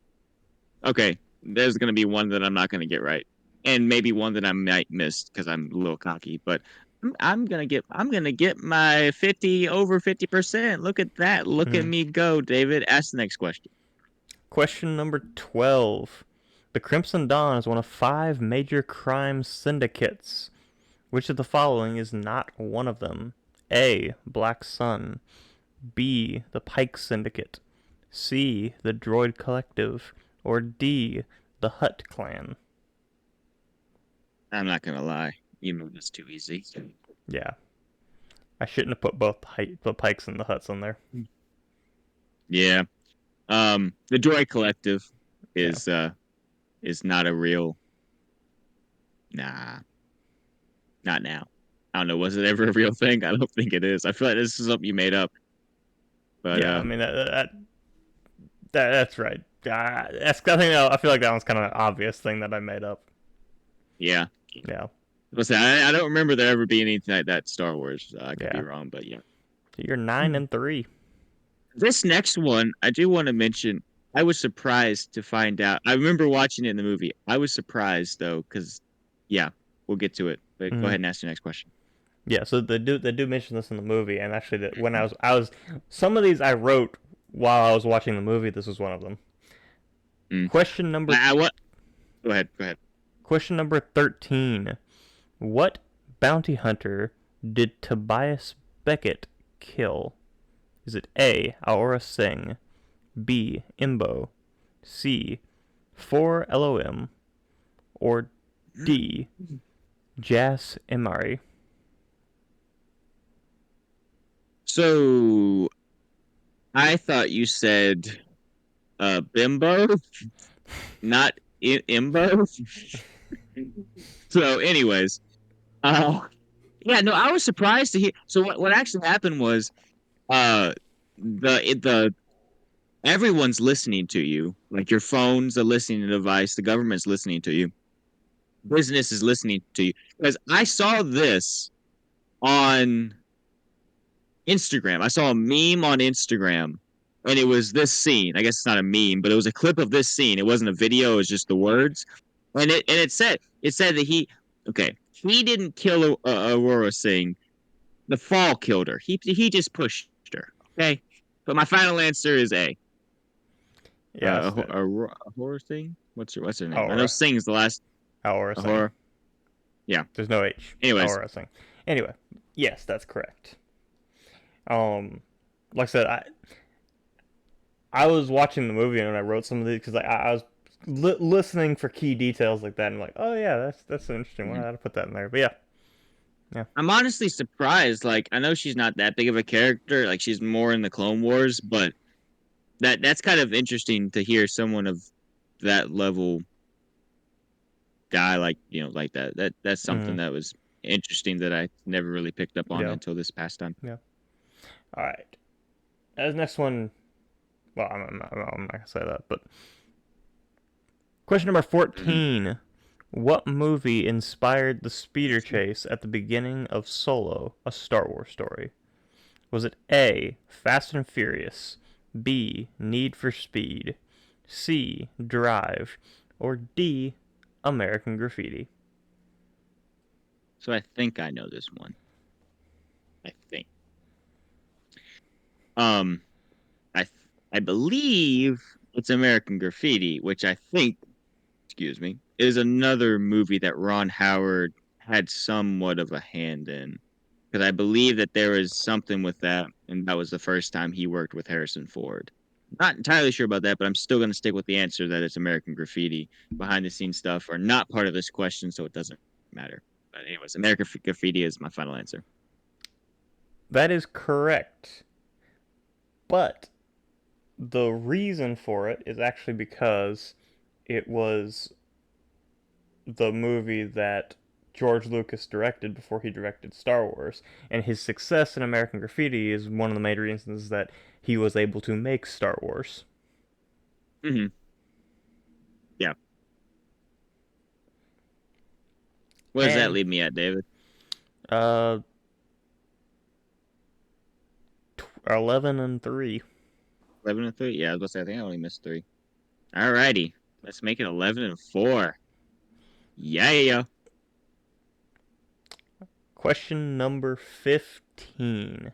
Okay, there's gonna be one that I'm not gonna get right, and maybe one that I might miss because I'm a little cocky. But I'm gonna get my 50 over 50%. Look at that. Look at Hmm. me go, David. Ask the next question. Question number 12. The Crimson Dawn is one of 5 major crime syndicates. Which of the following is not one of them? A. Black Sun. B. The Pike Syndicate. C. The Droid Collective. Or D. The Hutt Clan. I'm not gonna lie. You know that's too easy. Yeah. I shouldn't have put both the Pikes and the Hutts on there. Yeah. The Droid Collective Yeah. is not a real. Nah, not now. I don't know. Was it ever a real thing? I don't think it is. I feel like this is something you made up. But Yeah, I mean, that's right. I feel like that one's kind of an obvious thing that I made up. yeah. Yeah. Listen, I don't remember there ever being anything like that Star Wars. I could be Yeah. wrong, but yeah. So you're 9-3. This next one, I do want to mention. I was surprised to find out. I remember watching it in the movie. I was surprised though, because yeah, we'll get to it. But go Mm-hmm. ahead and ask the next question. Yeah, so they do mention this in the movie, and actually, that when I was some of these I wrote while I was watching the movie. This was one of them. Mm. Question number I what? Go ahead. Go ahead. question number 13. What bounty hunter did Tobias Beckett kill? Is it A. Aura Singh, B. Imbo, C. 4 LOM, or D. Jas Emari? So I thought you said bimbo, not imbo. So, anyways, uh, yeah, no, I was surprised to hear. So what actually happened was uh the everyone's listening to you. Like your phone's a listening device, the government's listening to you, business is listening to you. Because I saw this on Instagram. I saw a meme on Instagram, and it was this scene. I guess it's not a meme, but it was a clip of this scene. It wasn't a video. It was just the words, and it said that he didn't kill Aurora Singh. The fall killed her. He just pushed her. Okay, but my final answer is A. Yes, A horror thing. What's her name? I know Aura. Singh's the last Aura a Singh. horror. Yeah. There's no H. Anyways, Aura Singh. Anyway, yes, that's correct. Um, like I said, I was watching the movie and I wrote some of these because I was listening for key details like that and I'm like, oh yeah, that's an interesting one. I mhm. had to put that in there. But yeah, yeah. I'm honestly surprised. Like, I know she's not that big of a character. Like, she's more in the Clone Wars, but that's kind of interesting to hear someone of that level die like like that. That's something Mm, that was interesting that I never really picked up on yeah, until this past time. yeah. All right. As next one, well, I'm not gonna say that, but question number Mhm. 14. What movie inspired the speeder chase at the beginning of Solo, a Star Wars story? Was it A. Fast and Furious, B. Need for Speed, C. Drive, or D. American Graffiti? So I think I know this one. I think. Um, I I believe it's American Graffiti, which I think, excuse me, is another movie that Ron Howard had somewhat of a hand in. Because I believe that there was something with that, and that was the first time he worked with Harrison Ford. Not entirely sure about that, but I'm still going to stick with the answer that it's American Graffiti. Behind the scenes stuff are not part of this question, so it doesn't matter. But anyways, American Graffiti is my final answer. That is correct. But the reason for it is actually because it was the movie that George Lucas directed before he directed Star Wars. And his success in American Graffiti is one of the main reasons that he was able to make Star Wars. Hmm. Yeah. What does that And leave me at, David? uh 11 and 3. 11-3? Yeah, I was about to say, I think I only missed three. Alrighty. Let's make it 11-4. Yeah, yeah, yeah. Question number 15.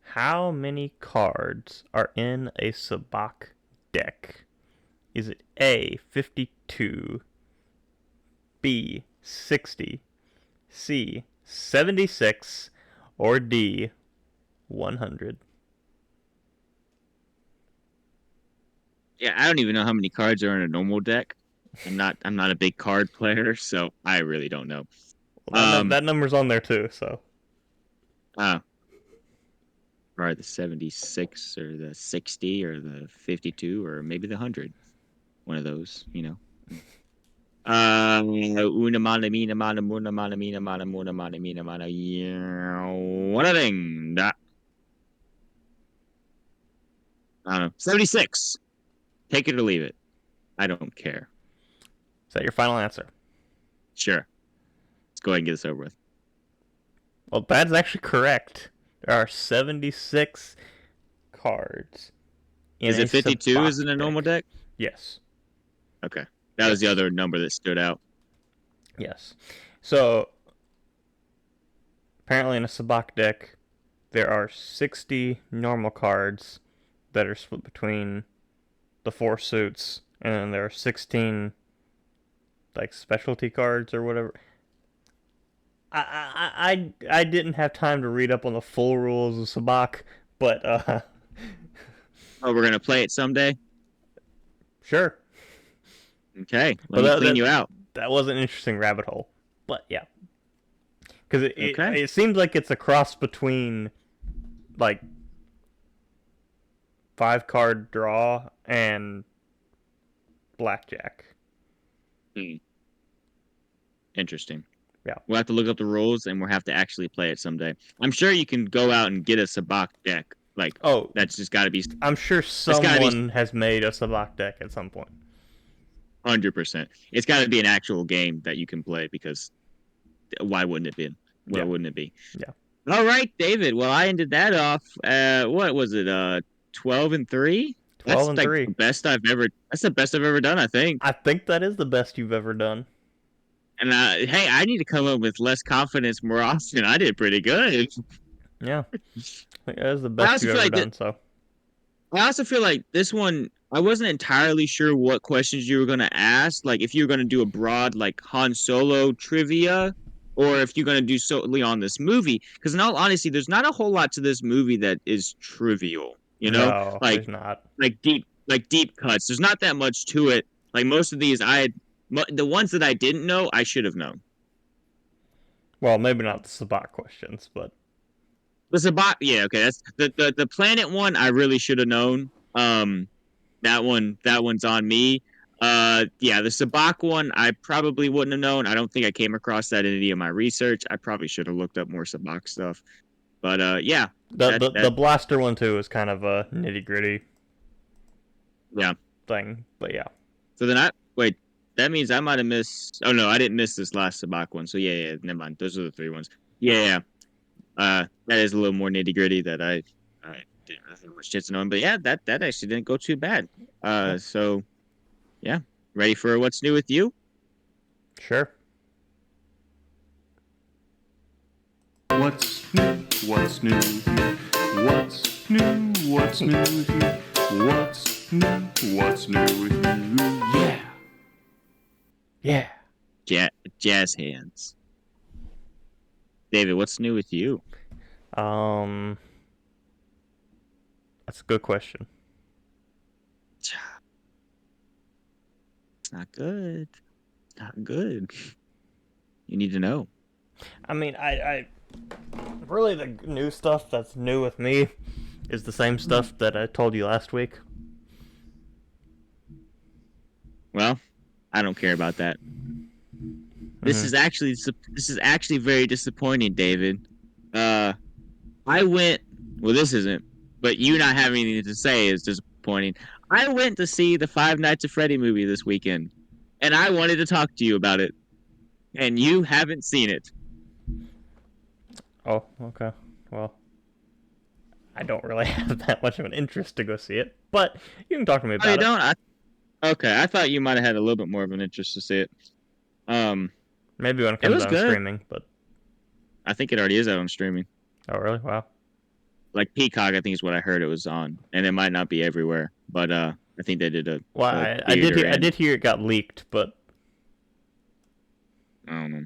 How many cards are in a sabacc deck? Is it A, 52, B, 60, C, 76, or D, 100? Yeah, I don't even know how many cards are in a normal deck. I'm not a big card player, so I really don't know. Well, Um, that number's on there too, so. uh, or the 76 or the 60 or the 52 or maybe the 100. One of those. Una mana mina mana muna mana mina mana muna mana mina mana yeah. What a thing. I don't know. 76. Take it or leave it. I don't care. Is that your final answer? Sure. Let's go ahead and get this over with. Well, that's actually correct. There are 76 cards in Is a it 52 sabacc is in a normal deck. deck? Yes. Okay. That was the Yes. other number that stood out. Yes. So, apparently in a sabacc deck, there are 60 normal cards that are split between the four suits, and then there are 16 like specialty cards or whatever. I didn't have time to read up on the full rules of sabacc, but Oh, we're gonna play it someday. sure. Okay, let But me clean that you out. that was an interesting rabbit hole. But yeah, because Okay. it seems like it's a cross between like 5 card draw and blackjack. Hmm. Interesting. Yeah. We'll have to look up the rules and we'll have to actually play it someday. I'm sure you can go out and get a sabacc deck. Like Oh, that's just got to be. I'm sure That's got to be someone has made a sabacc deck at some point. 100%. It's got to be an actual game that you can play because why wouldn't it be? What wouldn't it be? Yeah. All right, David. Well, I ended that off. What was it? 12-3. 12 That's and like 3. the best I've ever. That's the best I've ever done, I think. I think that is the best you've ever done. And hey, I need to come up with less confidence more often. I did pretty good. Yeah. I think that is the I best also you've feel ever like done, so. I also feel like this one. I wasn't entirely sure what questions you were gonna ask. Like if you were gonna do a broad like Han Solo trivia, or if you're gonna do solely on this movie. Because in all honesty, there's not a whole lot to this movie that is trivial. You know, No, like there's not. deep cuts. There's not that much to it. Like most of these, the ones that I didn't know, I should have known. Well, maybe not the Sabat questions, but The Sabat, yeah, okay, that's the planet one. I really should have known. That one's on me. Yeah, the Sabak one, I probably wouldn't have known. I don't think I came across that in any of my research. I probably should have looked up more Sabak stuff. But yeah, the that the, that the blaster one too is kind of a nitty-gritty yeah. thing, but yeah. So then I wait. That means I might have missed. Oh no, I didn't miss this last Sabak one. So yeah, never mind. Those are the three ones. Yeah. That is a little more nitty gritty that I didn't really have much chance to know. But yeah, that actually didn't go too bad. Yeah. So yeah, ready for what's new with you? Sure. What's new? What's new with you? What's new? What's new with you? What's new? What's new with you? Yeah. Yeah. Jazz hands. David, what's new with you? Um, that's a good question. It's not good. It's not good. You need to know. I mean, I really the new stuff that's new with me is the same stuff that I told you last week. Well, I don't care about that. This Mm-hmm. is actually very disappointing, David. I went. Well, this isn't, but you not having anything to say is disappointing. I went to see the Five Nights at Freddy movie this weekend, and I wanted to talk to you about it, and you haven't seen it. Oh, okay. Well, I don't really have that much of an interest to go see it, but you can talk to me Oh, you about it. don't? Okay, I thought you might have had a little bit more of an interest to see it. Um, Maybe when it it comes was out on good. streaming, but I think it already is out on streaming. oh really? Wow. Like Peacock, I think is what I heard it was on, and it might not be everywhere, but I think they did Well, a I did theater hear I and did hear it got leaked, but I don't know.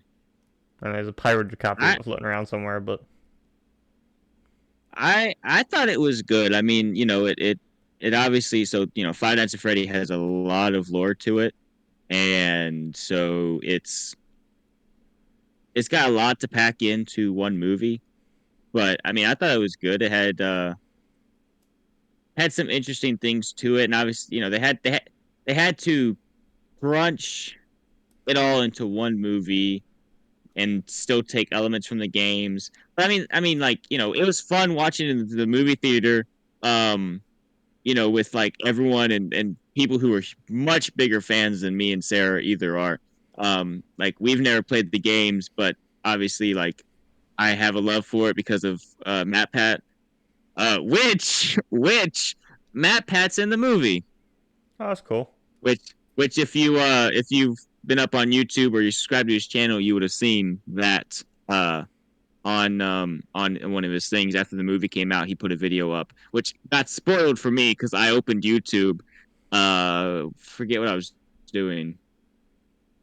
and there's a pirated copy of I it floating around somewhere, but I thought it was good. I mean, it obviously, so Five Nights at Freddy has a lot of lore to it, and so it's got a lot to pack into one movie. But I mean, I thought it was good. It had some interesting things to it, and obviously, they had to crunch it all into one movie and still take elements from the games. But I mean, like it was fun watching in the movie theater. Um, with like everyone and people who are much bigger fans than me and Sarah either are. Like we've never played the games, but obviously, like I have a love for it because of Matt Pat, which Matt Pat's in the movie. oh, that's cool. Which if you've been up on YouTube or you subscribe to his channel, you would have seen that on one of his things after the movie came out. He put a video up, which got spoiled for me because I opened YouTube. Forget what I was doing.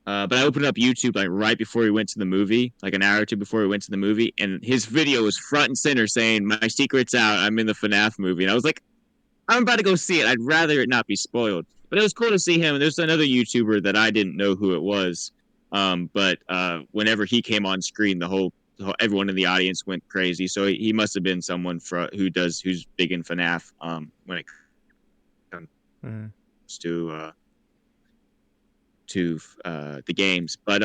But I opened up YouTube like right before we went to the movie, like an hour or two before we went to the movie, and his video was front and center saying, "My secret's out. I'm in the FNAF movie." And I was like, I'm about to go see it. I'd rather it not be spoiled. But it was cool to see him. There's another YouTuber that I didn't know who it was. But whenever he came on screen, everyone in the audience went crazy. So he must have been someone who's big in FNAF. When it comes Mm. to the games, but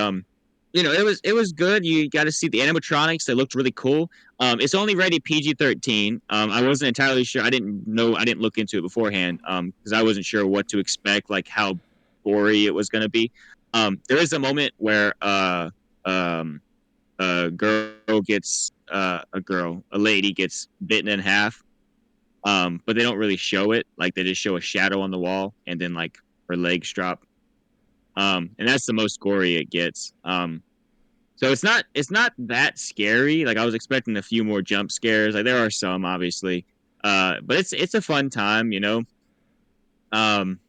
it was good. You got to see the animatronics; they looked really cool. It's only rated PG-13. I wasn't entirely sure. I didn't know. I didn't look into it beforehand. Because I wasn't sure what to expect, like how gory it was going to be. There is a moment where a lady gets bitten in half. But they don't really show it. Like they just show a shadow on the wall, and then like her legs drop. And that's the most gory it gets. So it's not that scary. Like I was expecting a few more jump scares. Like there are some, obviously. But it's a fun time, you know. Um,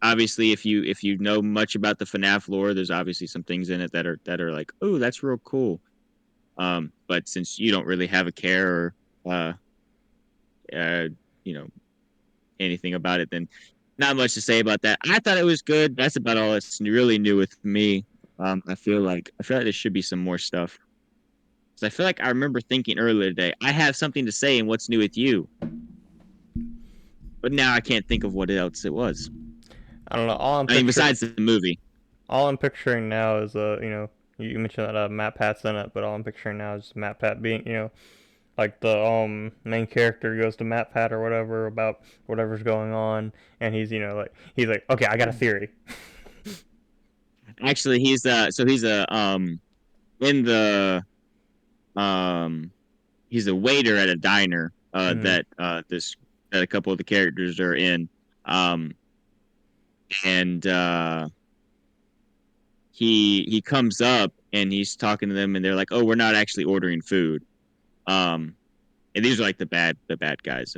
Obviously, if you know much about the FNAF lore, there's obviously some things in it that are like, oh, that's real cool. But since you don't really have a care or uh, you know, anything about it, then not much to say about that. I thought it was good. That's about all it's really new with me. I feel like there should be some more stuff. So I feel like I remember thinking earlier today, I have something to say in what's new with you, but now I can't think of what else it was. I don't know. I mean, besides the movie. All I'm picturing now is you mentioned that Matt Pat's in it, but all I'm picturing now is Matt Pat being like the main character goes to Matt Pat or whatever about whatever's going on, and he's like, okay, I got a theory. Actually, in the um he's a waiter at a diner Mm-hmm. that a couple of the characters are in. Um and he comes up and he's talking to them and they're like, "Oh, we're not actually ordering food." Um and these are like the bad guys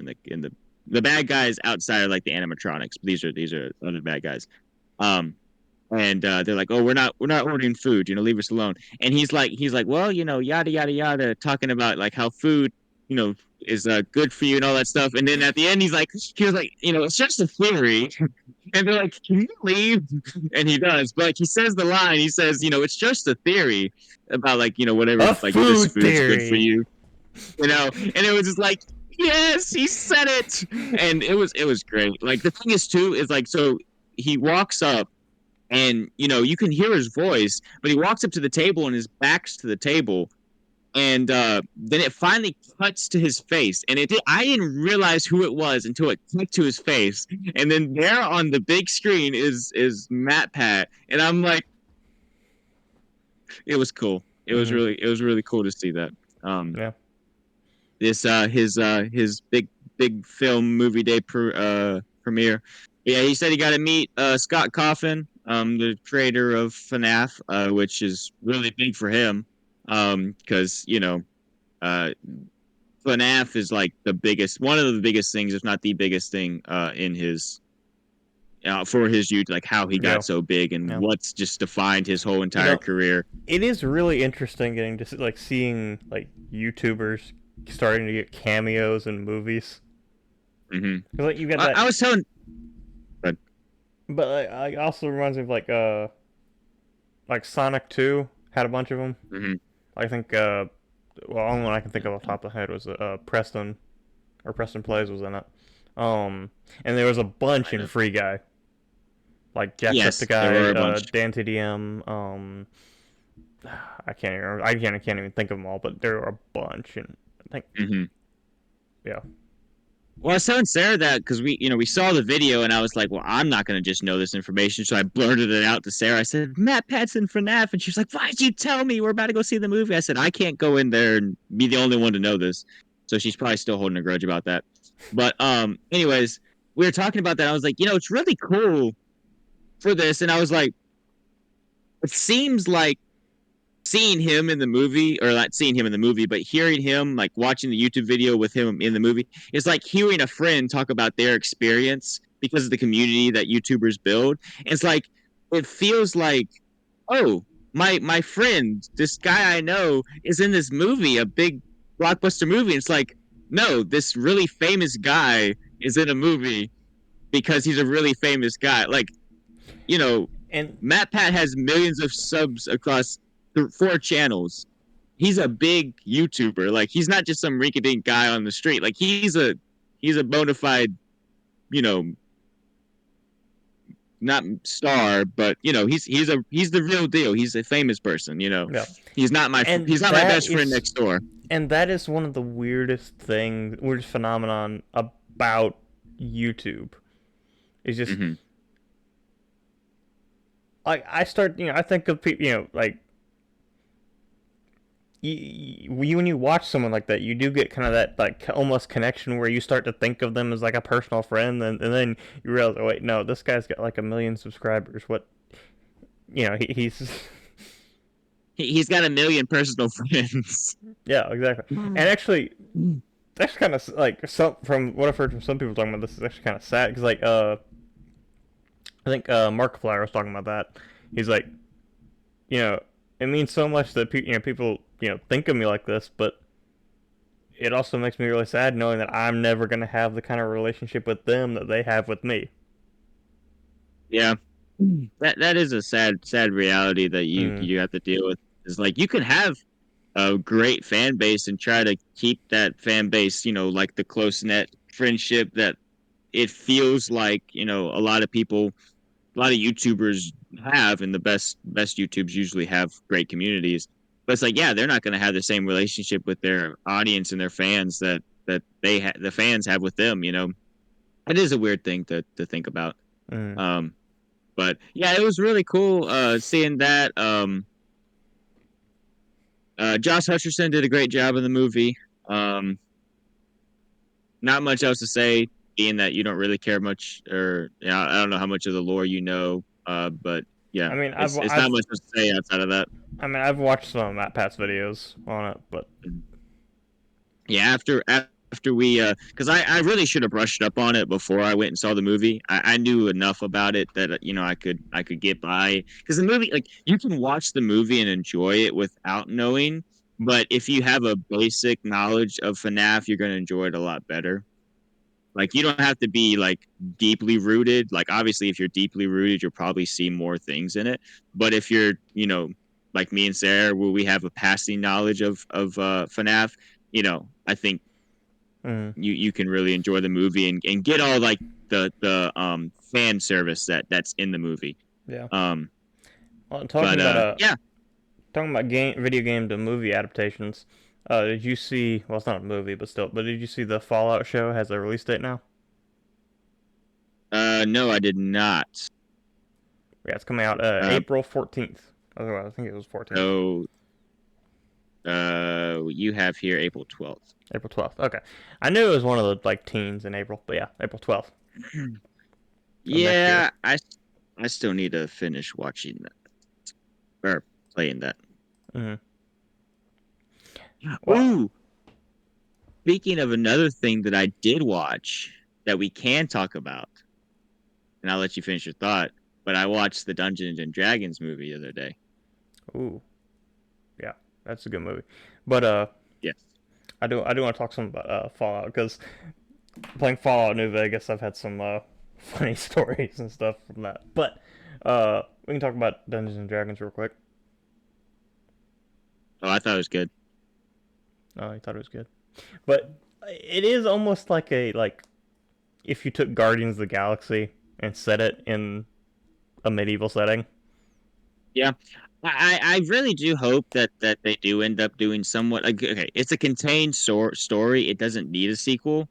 the bad guys outside of like the animatronics. These are other bad guys. Um and they're like, "Oh, we're not ordering food. Leave us alone." And he's like, "Well, yada yada yada," talking about like how food, is good for you and all that stuff. And then at the end, he was like, "It's just a theory." And they're like, "Can you leave?" And he does, but like, he says the line. He says, "It's just a theory about like whatever A like this food food's good for theory. you." And it was just like, yes, he said it. And it was great. Like the thing is too is like, so he walks up and you can hear his voice, but he walks up to the table and his back's to the table, and then it finally cuts to his face, and I didn't realize who it was until it cut to his face, and then there on the big screen is Matt Pat, and I'm like, it was cool. Mm-hmm. It was really cool to see that. um Yeah. this his big film movie day premiere. Yeah, he said he got to meet Scott Coffin, the creator of FNAF, which is really big for him, because uh, FNAF is like one of the biggest things, if not the biggest thing, in his for his youth, like how he Yeah. got so big and Yeah. what's just defined his whole You entire know, career. it is really interesting getting to like seeing like YouTubers starting to get cameos in movies. Hmm 'Cause, like you got I that, was telling, but but it also reminds me of like Sonic 2 had a bunch of them. mhm, I think well, only one I can think of off the top of the head was Preston Plays was in it. And there was a bunch kind in of. Free Guy, like Yes, there were Jacksepticeye, a bunch. Dan TDM. I can't even remember. I can't even think of them all, but there were a bunch, and I think Hmm yeah, Well, I was telling Sarah that because we saw the video and I was like, well, I'm not going to just know this information. So I blurted it out to Sarah. I said, Matt Patson for FNAF. And she was like, why'd you tell me? We're about to go see the movie. I said, I can't go in there and be the only one to know this. So she's probably still holding a grudge about that. But anyways, we were talking about that. I was like, it's really cool for this. And I was like, it seems like seeing him in the movie, or not seeing him in the movie, but hearing him, like watching the YouTube video with him in the movie, is like hearing a friend talk about their experience because of the community that YouTubers build. It's like it feels like, oh, my friend, this guy I know, is in this movie, a big blockbuster movie. It's like, no, this really famous guy is in a movie because he's a really famous guy. Like, you know, and Matt Pat has millions of subs across 4 channels. He's a big YouTuber. Like he's not just some rinky-dink guy on the street. Like he's a bona fide, you know, not star, but he's the real deal. He's a famous person. yeah, He's and not my best friend next door. that is one of the weirdest phenomenon about YouTube. Is just Hmm like I start, I think of people, like when you watch someone like that, you do get kind of that like almost connection where you start to think of them as like a personal friend, and then you realize, oh wait, no, this guy's got like 1 million subscribers. What, he's He's got 1 million personal friends. yeah, exactly. And actually, that's kind of like some from what I've heard from some people talking about this is actually kind of sad because like I think Markiplier was talking about that. He's like, you know, it means so much that people think of me like this, but it also makes me really sad knowing that I'm never gonna have the kind of relationship with them that they have with me. Yeah, that is a sad reality that Mm, you have to deal with. Is like you can have a great fan base and try to keep that fan base, like the close knit friendship that it feels like, a lot of people, a lot of YouTubers have, and the best YouTubes usually have great communities. But it's like, yeah, they're not going to have the same relationship with their audience and their fans that the fans have with them. It is a weird thing to think about. mm. Um, but yeah, it was really cool seeing that. Josh Hutcherson did a great job in the movie. Um, Not much else to say, being that you don't really care much, or I don't know how much of the lore you know. But yeah, I mean, it's not much to say outside of that. I've watched some of Matt Pat's videos on it, but Yeah, after we because I really should have brushed up on it before I went and saw the movie. I knew enough about it that I could get by, because the movie, like, you can watch the movie and enjoy it without knowing, but if you have a basic knowledge of FNAF, you're going to enjoy it a lot better. Like, you don't have to be like deeply rooted. Like, obviously, if you're deeply rooted, you'll probably see more things in it. But if you're, like me and Sarah, where we have a passing knowledge of FNAF, I think mm, you can really enjoy the movie and get all like the fan service that's in the movie. yeah. Um, Well, but yeah, talking about video game to movie adaptations. Did you see? Well, it's not a movie, but still. But did you see the Fallout show has a release date now? no, I did not. Yeah, it's coming out Uh, April 14th. I think it was 14th. so you have here April 12th. April 12th. Okay. I knew it was one of the like teens in April, but yeah, April 12th of next year. Yeah, I still need to finish watching that or playing that. Hmm. Well, Ooh, speaking of another thing that I did watch that we can talk about, and I'll let you finish your thought. But I watched the Dungeons and Dragons movie the other day. ooh, yeah, that's a good movie. But Yes. I do want to talk some about Fallout because playing Fallout New Vegas, I've had some funny stories and stuff from that. But we can talk about Dungeons and Dragons real quick. Oh, I thought it was good. Oh, I thought it was good, but it is almost like if you took Guardians of the Galaxy and set it in a medieval setting. Yeah. I really do hope that they do end up doing somewhat like, okay, it's a contained story. It doesn't need a sequel,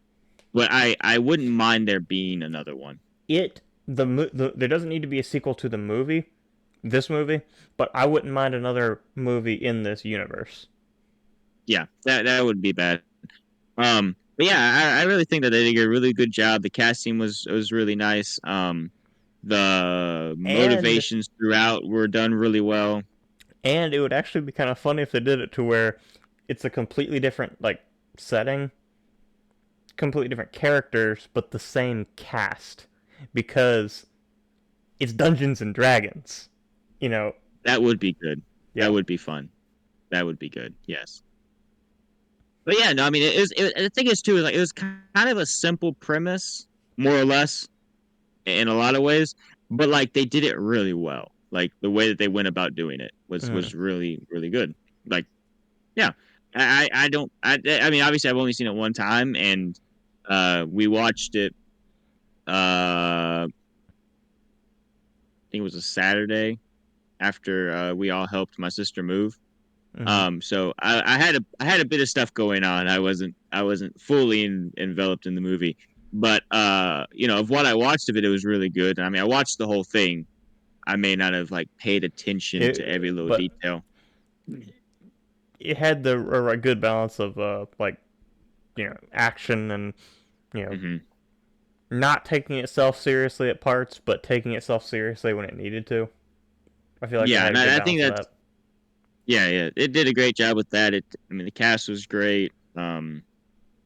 but I wouldn't mind there being another one. There doesn't need to be a sequel to the movie, this movie, but I wouldn't mind another movie in this universe. Yeah, that would be bad. But yeah, I really think that they did a really good job. The casting was really nice. The And motivations throughout were done really well. and it would actually be kind of funny if they did it to where it's a completely different like setting, completely different characters, but the same cast because it's Dungeons and Dragons. You know, That would be good. yeah. That would be fun. That would be good. Yes. But yeah, no, I mean, the thing is too, like, it was kind of a simple premise, more or less, in a lot of ways, but like they did it really well. Like the way that they went about doing it Mm, was really really good. Like, yeah, I don't I mean, obviously I've only seen it one time, and we watched it. I think it was a Saturday after we all helped my sister move. mm, So I had a bit of stuff going on. I wasn't fully enveloped in the movie, but of what I watched of it, it was really good. I mean, I watched the whole thing. I may not have like paid attention to every little but detail. it had a good balance of like action and Hmm. not taking itself seriously at parts, but taking itself seriously when it needed to. I feel like it Yeah, had and a good I think balance of that's that. yeah. It did a great job with that. I mean, the cast was great.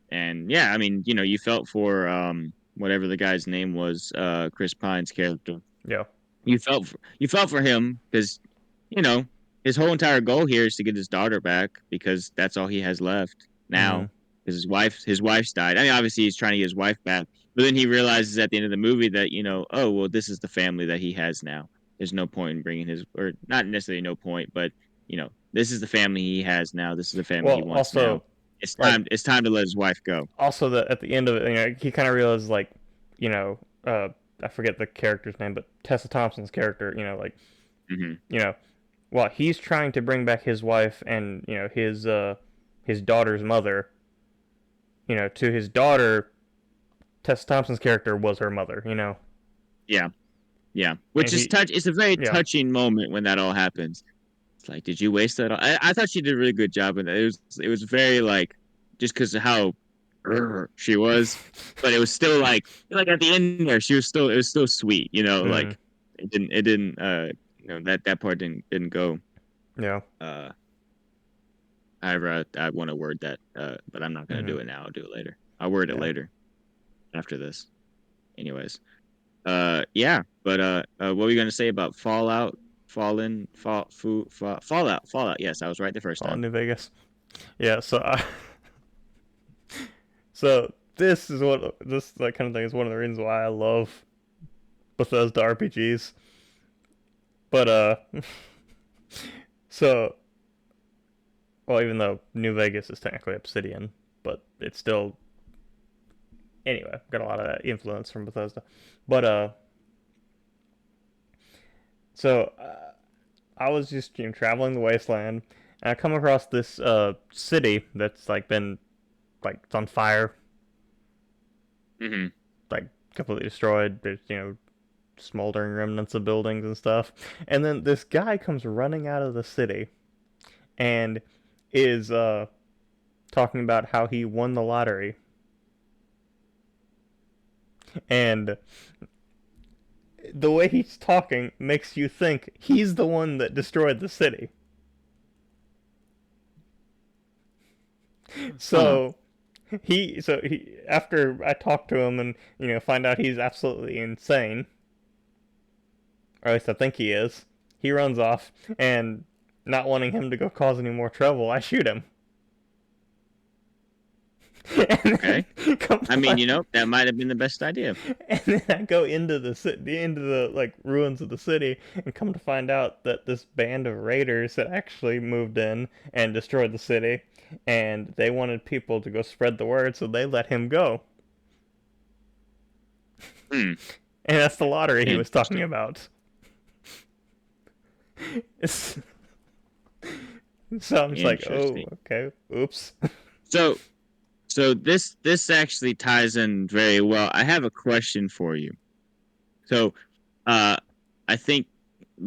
And yeah, I mean, you felt for whatever the guy's name was, Chris Pine's character. Yeah. You felt for him because you know his whole entire goal here is to get his daughter back because that's all he has left Mhm. now. Because his wife's died. I mean, obviously he's trying to get his wife back, but then he realizes at the end of the movie that oh well, this is the family that he has now. There's no point in bringing or not necessarily no point, but this is the family he has now. This is the family Well, he wants now. also It's like time. It's time to let his wife go. also that at the end of it, he kind of realizes like, you know, uh, I forget the character's name, but Tessa Thompson's character, like, Hmm. you know, well, he's trying to bring back his wife and his daughter's mother. To his daughter, Tessa Thompson's character was her mother. Yeah, yeah. And Which is he, touch. It's a very yeah, touching moment when that all happens. It's like, did you waste that? I thought she did a really good job with it. It was very like just because of how she was, but it was still like at the end there, it was still sweet. mm, Like it didn't that part didn't go. yeah, Uh, I want to word that, but I'm not gonna mm, do it now. I'll do it later. I'll word it yeah. later after this. Anyways. Yeah, but what were you gonna say about Fallout, Fallen, Fallout? Yes, I was right the first Fallout time. New Vegas. Yeah. So this that kind of thing is one of the reasons why I love Bethesda RPGs. But so well, even though New Vegas is technically Obsidian, but it's still anyway got a lot of that influence from Bethesda. But so I was just traveling the wasteland, and I come across this city that's like been like it's on fire, Hmm. like completely destroyed. There's smoldering remnants of buildings and stuff. And then this guy comes running out of the city and is talking about how he won the lottery. And the way he's talking makes you think he's the one that destroyed the city. Huh. So he after I talk to him and find out he's absolutely insane, or at least I think he is, he runs off and not wanting him to go cause any more trouble, I shoot him. And Okay. then come I mean, on, that might have been the best idea. and then I go into the like ruins of the city, and come to find out that this band of raiders had actually moved in and destroyed the city, and they wanted people to go spread the word, so they let him go. Hmm. And that's the lottery he was talking Interesting. about. It's, so I'm just like, oh, Interesting. okay, oops. So, so this actually ties in very well. I have a question for you. So, uh, I think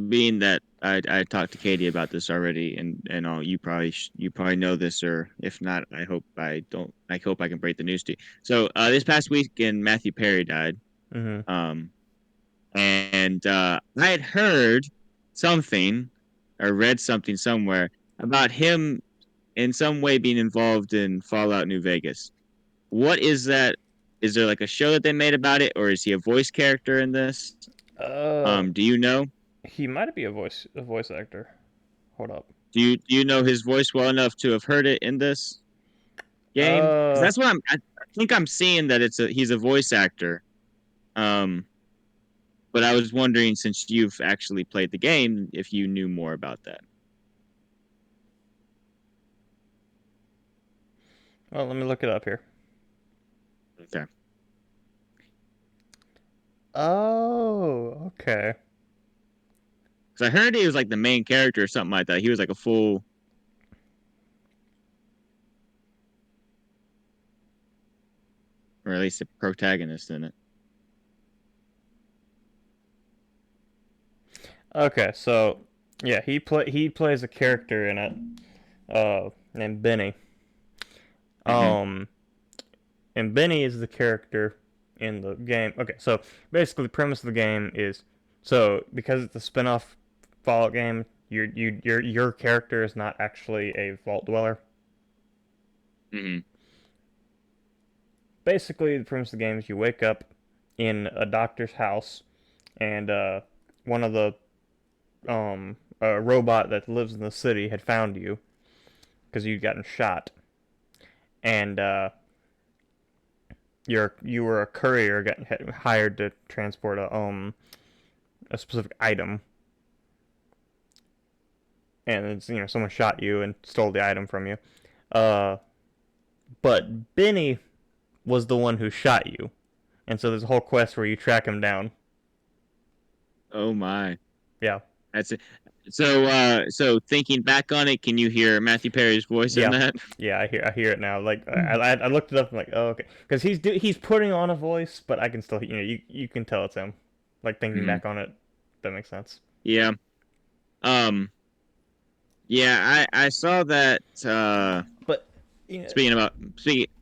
being that I talked to Katie about this already, and all you probably know this, or if not, I hope I don't. I hope I can break the news to you. So, this past weekend, Matthew Perry died. Hmm. Um, and I had heard something or read something somewhere about him in some way being involved in Fallout New Vegas. What is that? Is there like a show that they made about it, or is he a voice character in this? Uh, Do you know? he might be a voice actor. Hold up. Do you know his voice well enough to have heard it in this game? Because Uh, that's what I think I'm seeing that he's a voice actor. Um, but I was wondering, since you've actually played the game, if you knew more about that. well, let me look it up here. Okay. Oh, okay. Because I heard he was like the main character or something like that. He was like a full, or at least a protagonist in it. Okay, so yeah, he plays a character in it. named Benny. Mm-hmm. Um, and Benny is the character in the game. Okay, so basically the premise of the game is so because it's a spin-off Fallout game, your character is not actually a vault dweller. Mm-hmm. Basically, the premise of the game is you wake up in a doctor's house, and one of the a robot that lives in the city had found you because you'd gotten shot, and you were a courier got hired to transport a specific item, and it's someone shot you and stole the item from you. Uh, but Benny was the one who shot you, and so there's a whole quest where you track him down. Oh my. Yeah, That's it. So thinking back on it, can you hear Matthew Perry's voice in yeah, that? yeah. I hear it now. Like I looked it up. And like, oh, okay, because he's putting on a voice, but I can still you can tell it's him. Like thinking Hmm. back on it, that makes sense. Yeah. Um. Yeah. I saw that. But you know,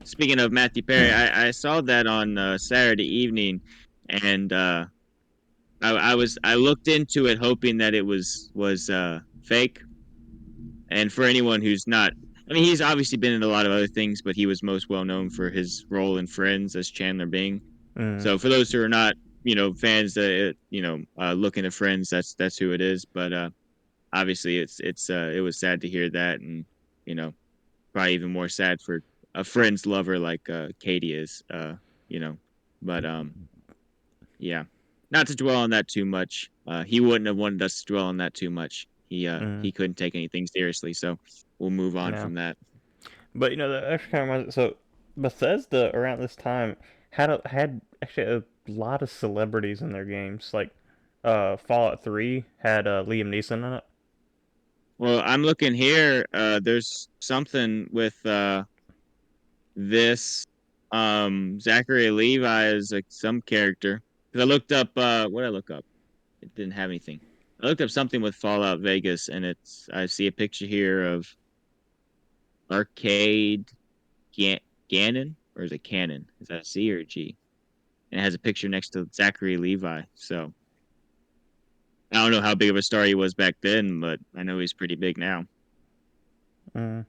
Speaking of Matthew Perry, I saw that on Saturday evening, and I looked into it hoping that it was fake. And for anyone who's not, I mean, he's obviously been in a lot of other things, but he was most well known for his role in Friends as Chandler Bing. mm, So for those who are not, fans that looking at Friends, that's who it is. But obviously, it was sad to hear that, and you know, probably even more sad for a Friends lover like Katie is. You know, but yeah, not to dwell on that too much. He wouldn't have wanted us to dwell on that too much. mm, He couldn't take anything seriously, so we'll move on no. from that. But that actually kind of reminds. So Bethesda around this time had actually a lot of celebrities in their games. Like Fallout 3 had Liam Neeson in it. Well, I'm looking here. There's something with this Zachary Levi is like some character. Because I looked up what did I look up? It didn't have anything. I looked up something with Fallout Vegas, and I see a picture here of Arcade Gannon, or is it Cannon? Is that a C or a G? And it has a picture next to Zachary Levi. So I don't know how big of a star he was back then, but I know he's pretty big now. Mm,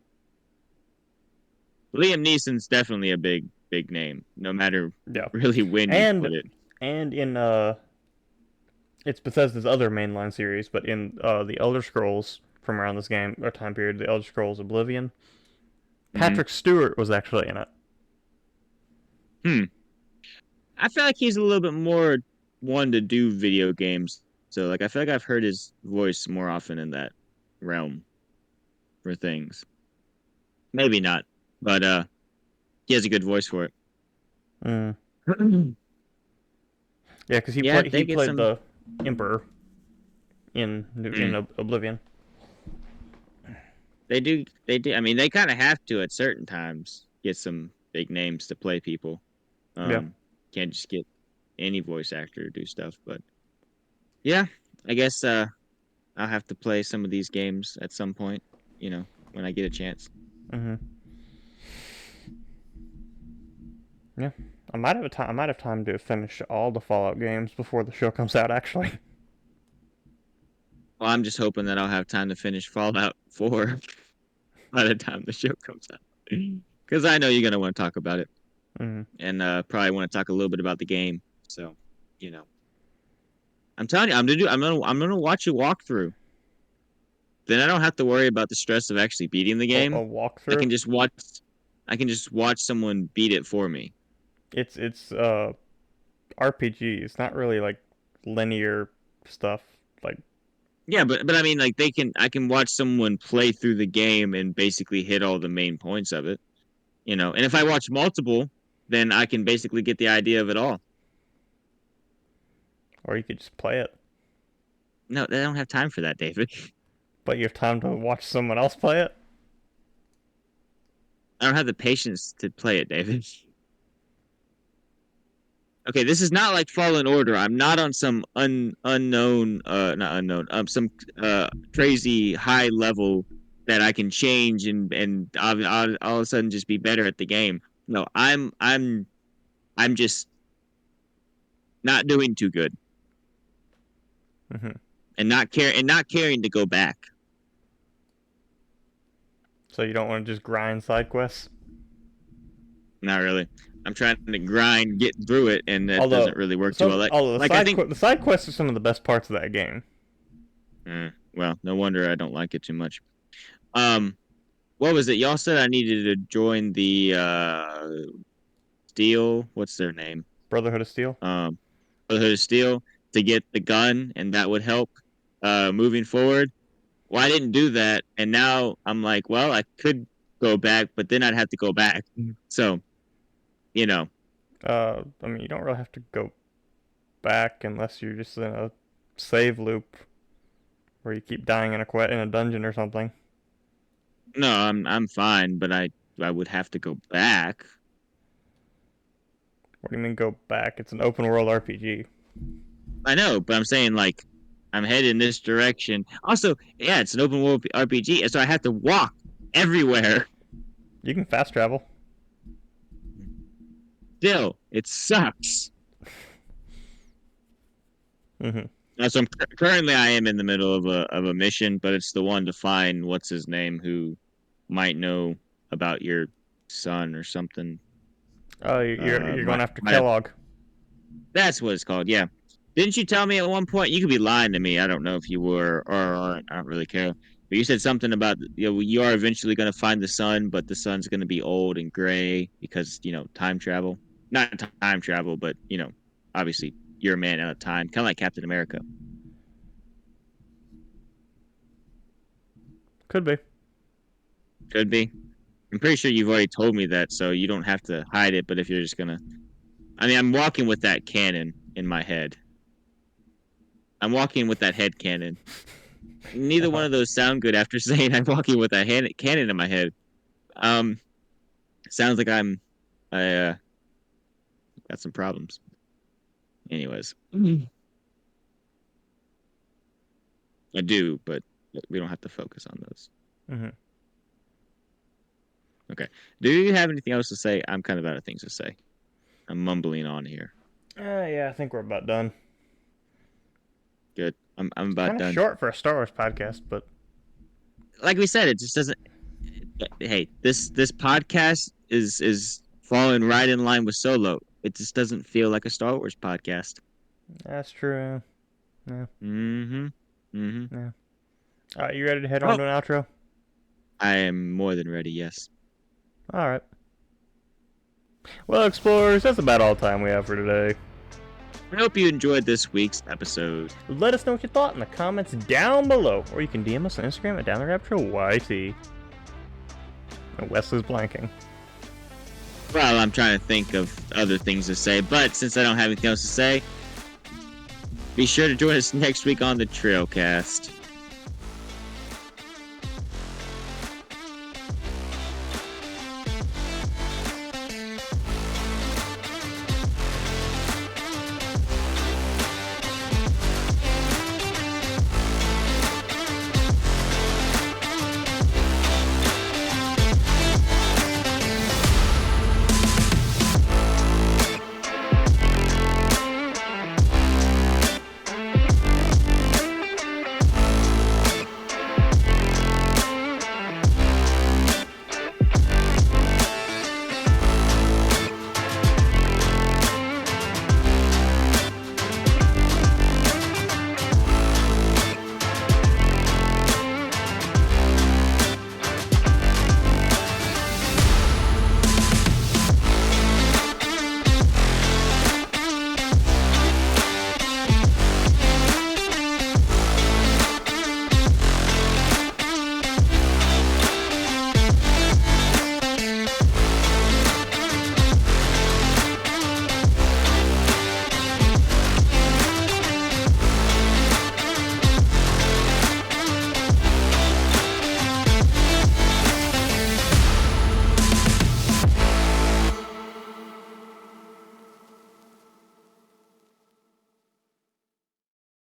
Liam Neeson's definitely a big name, no matter yeah, really when you and put it. and in it's Bethesda's other mainline series, but in the Elder Scrolls from around this game or time period, the Elder Scrolls Oblivion, Hmm. Patrick Stewart was actually in it. Hmm. I feel like he's a little bit more one to do video games. So like I feel like I've heard his voice more often in that realm for things. Maybe not, but he has a good voice for it. Mm. Yeah, because Yeah, he they get played some. the Emperor in Mm, Oblivion. they do. I mean, they kind of have to at certain times get some big names to play people. Yeah. Can't just get any voice actor to do stuff. But yeah, I guess I'll have to play some of these games at some point. When I get a chance. Hmm. Yeah. I might have a time. I might have time to finish all the Fallout games before the show comes out. Actually. Well, I'm just hoping that I'll have time to finish Fallout 4 by the time the show comes out. Because I know you're gonna want to talk about it, Hmm. and probably want to talk a little bit about the game. So, you know, I'm telling you, I'm gonna watch a walkthrough. Then I don't have to worry about the stress of actually beating the A game. I walkthrough. can just watch. I can just watch someone beat it for me. It's RPG. It's not really like linear stuff. Like Yeah, but I mean, like I can watch someone play through the game and basically hit all the main points of it. And if I watch multiple, then I can basically get the idea of it all. or you could just play it, No, they don't have time for that, David. but you have time to watch someone else play it. I don't have the patience to play it, David. Okay, this is not like Fallen Order. I'm not on some unknown, not unknown, some crazy high level that I can change and I'll all of a sudden just be better at the game. No, I'm just not doing too good Hmm. and not caring to go back. So you don't want to just grind side quests? Not really. I'm trying to grind, get through it, and that Although, doesn't really work too well. although Like I think, the side quests are some of the best parts of that game. well, no wonder I don't like it too much. What was it? Y'all said I needed to join the Steel. What's their name? Brotherhood of Steel. Brotherhood of Steel to get the gun, and that would help moving forward. Well, I didn't do that, and now I'm like, well, I could go back, but then I'd have to go back. So, you know, I mean, you don't really have to go back unless you're just in a save loop where you keep dying in a dungeon or something. no, I'm fine, but I would have to go back. What do you mean go back? It's an open world RPG. I know, but I'm saying like I'm headed in this direction. Also, yeah, it's an open world RPG, and so I have to walk everywhere. You can fast travel. Still, it sucks. Hmm. So currently I am in the middle of a mission, but it's the one to find what's his name who might know about your son or something. Oh, you're going after my- Kellogg. That's what it's called. Yeah. Didn't you tell me at one point? You could be lying to me. I don't know if you were or aren't. I don't really care. But you said something about you are eventually going to find the sun, but the sun's going to be old and gray because time travel. Not time travel, but obviously you're a man out of time, kind of like Captain America. Could be. Could be. I'm pretty sure you've already told me that, so you don't have to hide it. But if you're just gonna, I mean, I'm walking with that cannon in my head. I'm walking with that head cannon. Neither one of those sound good after saying I'm walking with a cannon in my head. Sounds like I got some problems. Anyways, I do, but we don't have to focus on those. Hmm. Okay. Do you have anything else to say? I'm kind of out of things to say. I'm mumbling on here. Yeah, I think we're about done. Good. I'm about Kind of done. short for a Star Wars podcast, but Like we said, it just doesn't. Hey, this podcast is falling right in line with Solo. It just doesn't feel like a Star Wars podcast. that's true. Yeah. Mm-hmm. Mm-hmm. Yeah. All right, you ready to head on to an outro? I am more than ready. Yes. All right. Well, explorers, that's about all time we have for today. I hope you enjoyed this week's episode. Let us know what you thought in the comments down below, or you can DM us on Instagram at DownTheRaptureYT. And Wesley's blanking. Well, I'm trying to think of other things to say, but since I don't have anything else to say, be sure to join us next week on the Trailcast.